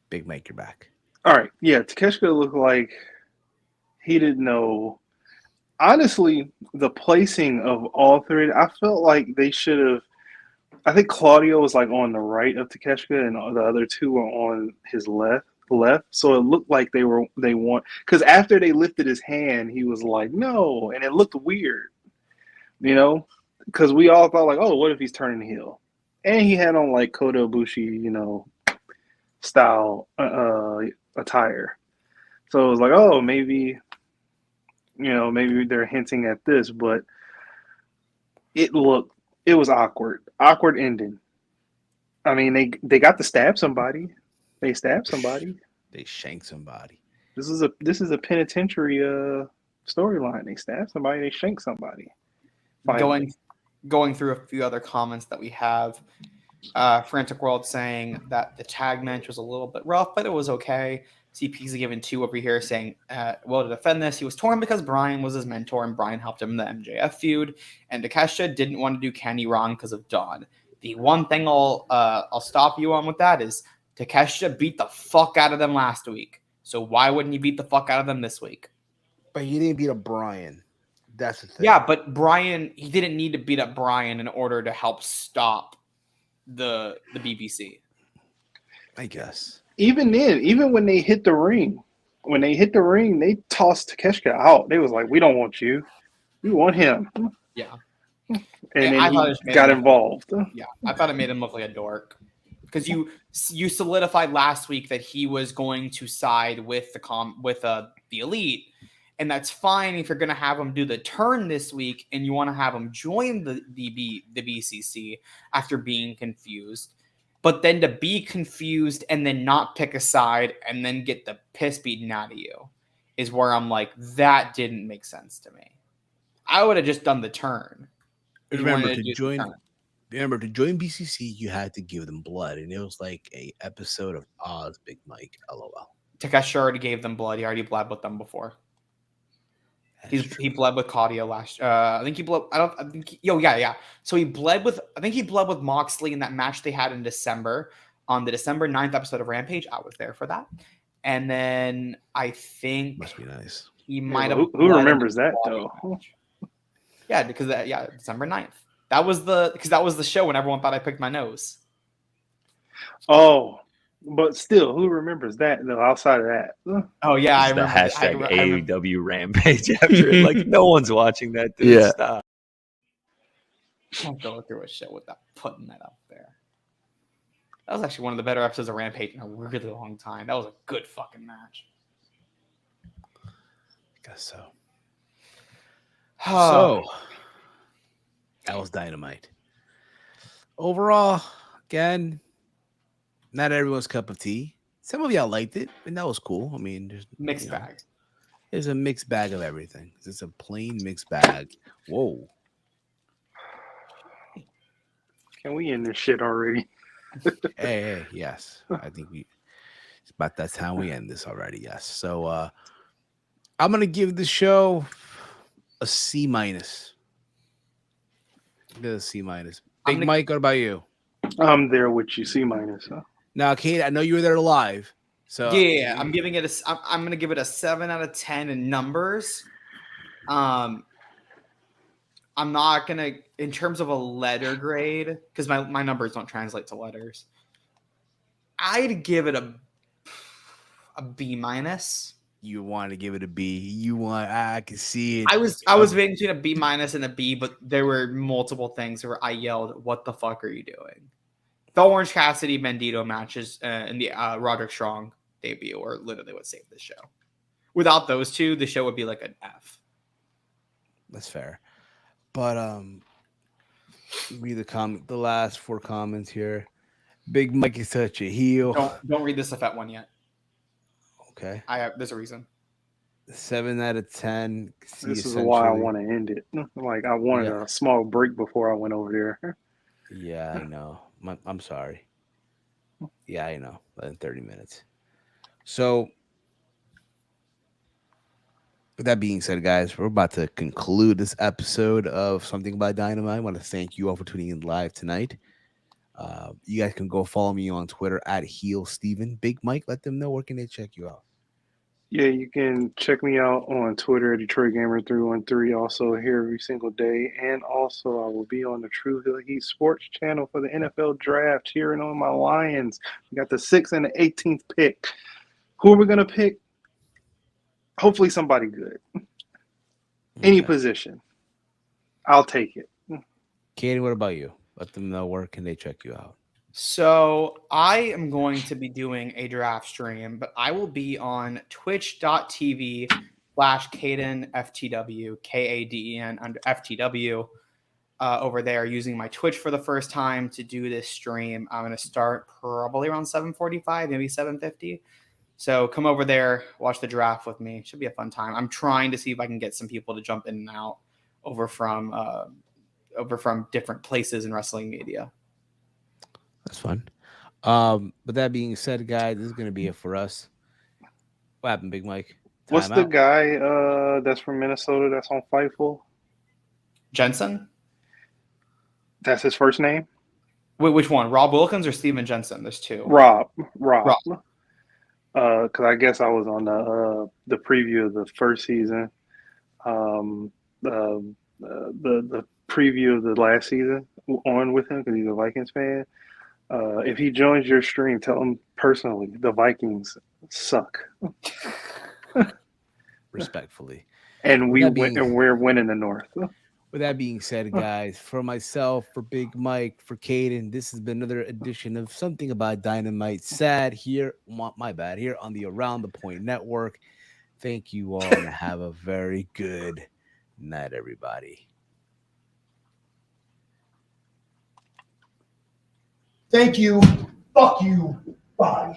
Big Mike, you're back. All right. Yeah, Takeshita looked like he didn't know. Honestly, the placing of all three, I felt like they should have. I think Claudio was on the right of Takeshita, and the other two were on his left. So it looked like they want, because after they lifted his hand, he was like, "No," and it looked weird, because we all thought "Oh, what if he's turning heel?" And he had on Kota Ibushi, style attire, so it was "Oh, maybe they're hinting at this," but it was awkward ending. I mean, they got to stab somebody. They stabbed somebody. They shanked somebody. This is a penitentiary storyline. They stabbed somebody. They shanked somebody. Finally. Going through a few other comments that we have. Frantic World saying that the tag match was a little bit rough, but it was okay. CP's given 2 over here saying, to defend this, he was torn because Brian was his mentor and Brian helped him in the MJF feud. And Takeshita didn't want to do Kenny wrong because of Dawn. The one thing I'll stop you on with that is Takeshita beat the fuck out of them last week. So why wouldn't he beat the fuck out of them this week? But he didn't beat up Brian. That's the thing. Yeah, but Brian, he didn't need to beat up Brian in order to help stop the BBC. I guess. Even then, even when they hit the ring, they tossed Takeshita out. They was like, "We don't want you. We want him." Yeah. And I then thought it he made got him involved. Yeah, I thought it made him look like a dork. Because you solidified last week that he was going to side with the Elite, and that's fine if you're going to have him do the turn this week and you want to have him join the BCC after being confused. But then to be confused and then not pick a side and then get the piss beaten out of you is where I'm like, that didn't make sense to me. I would have just done the turn. Remember to join BCC, you had to give them blood, and it was like a episode of Oz Big Mike. LOL. Takeshi already gave them blood. He already bled with them before. He bled with Claudio last. I think he bled. Yeah. So he bled with. I think he bled with Moxley in that match they had in December on the December 9th episode of Rampage. I was there for that, and then I think Must be nice. he might have. Who remembers that though? Match. Yeah, because December 9th. That was the show when everyone thought I picked my nose. Oh, but still, who remembers that though? Outside of that, oh yeah, I the remember. hashtag AEW Rampage after it. Like no one's watching that. Dude. Yeah. Stop. Don't go through a show without putting that up there. That was actually one of the better episodes of Rampage in a really long time. That was a good fucking match. I guess so. So that was Dynamite. Overall, again, not everyone's cup of tea. Some of y'all liked it, and that was cool. I mean, there's mixed bag. There's a mixed bag of everything. It's a plain mixed bag. Whoa. can we end this shit already? hey, yes. I think it's about that time we end this already. Yes. So I'm gonna give the show a C-. Give it a C-. Big Mike, what about you? I'm there with you, C-. Huh? Now, Kate, I know you were there live. So yeah, I'm giving it I'm gonna give it a 7 out of 10 in numbers. I'm not gonna, in terms of a letter grade, because my numbers don't translate to letters. I'd give it a B-. You want to give it a B. I can see it. I was between a B- and a B, but there were multiple things where I yelled, "What the fuck are you doing?" The Orange Cassidy Bandito matches and the Roderick Strong debut are literally what saved this show. Without those two, the show would be like an F. That's fair. But read the last 4 comments here. Big Mike is such a heel. Don't read the Safette one yet. Okay. There's a reason. 7 out of 10. This is why I want to end it. Like I wanted a small break before I went over there. Yeah, I know. I'm sorry. Yeah, I know. In 30 minutes. So, with that being said, guys, we're about to conclude this episode of Something About Dynamite. I want to thank you all for tuning in live tonight. You guys can go follow me on Twitter at HeelSteven. Big Mike, let them know where can they check you out. Yeah, you can check me out on Twitter at Detroit Gamer 313. Also here every single day, and also I will be on the True Hill Heat Sports channel for the NFL Draft, cheering on my Lions. We got the 6th and the 18th pick. Who are we gonna pick? Hopefully somebody good. Any position, I'll take it. Katie, what about you? Let them know where can they check you out. So I am going to be doing a draft stream, but I will be on twitch.tv/Kaden FTW, KADEN under FTW over there, using my Twitch for the first time to do this stream. I'm going to start probably around 7:45, maybe 7:50. So come over there, watch the draft with me. It should be a fun time. I'm trying to see if I can get some people to jump in and out over from different places in wrestling media. That's fun. But that being said, guys, this is going to be it for us. What happened, Big Mike? What's the guy that's from Minnesota that's on Fightful? Jensen? That's his first name? Wait, which one? Rob Wilkins or Steven Jensen? There's two. Rob. Because I guess I was on the preview of the first season, the preview of the last season on with him because he's a Vikings fan. If he joins your stream, tell him personally the Vikings suck. Respectfully. And With that being- we're winning the North. With that being said, guys, for myself, for Big Mike, for Caden, this has been another edition of Something About Dynamite. Sad here, my bad, here on the Around the Point Network. Thank you all and have a very good night, everybody. Thank you. Fuck you. Bye.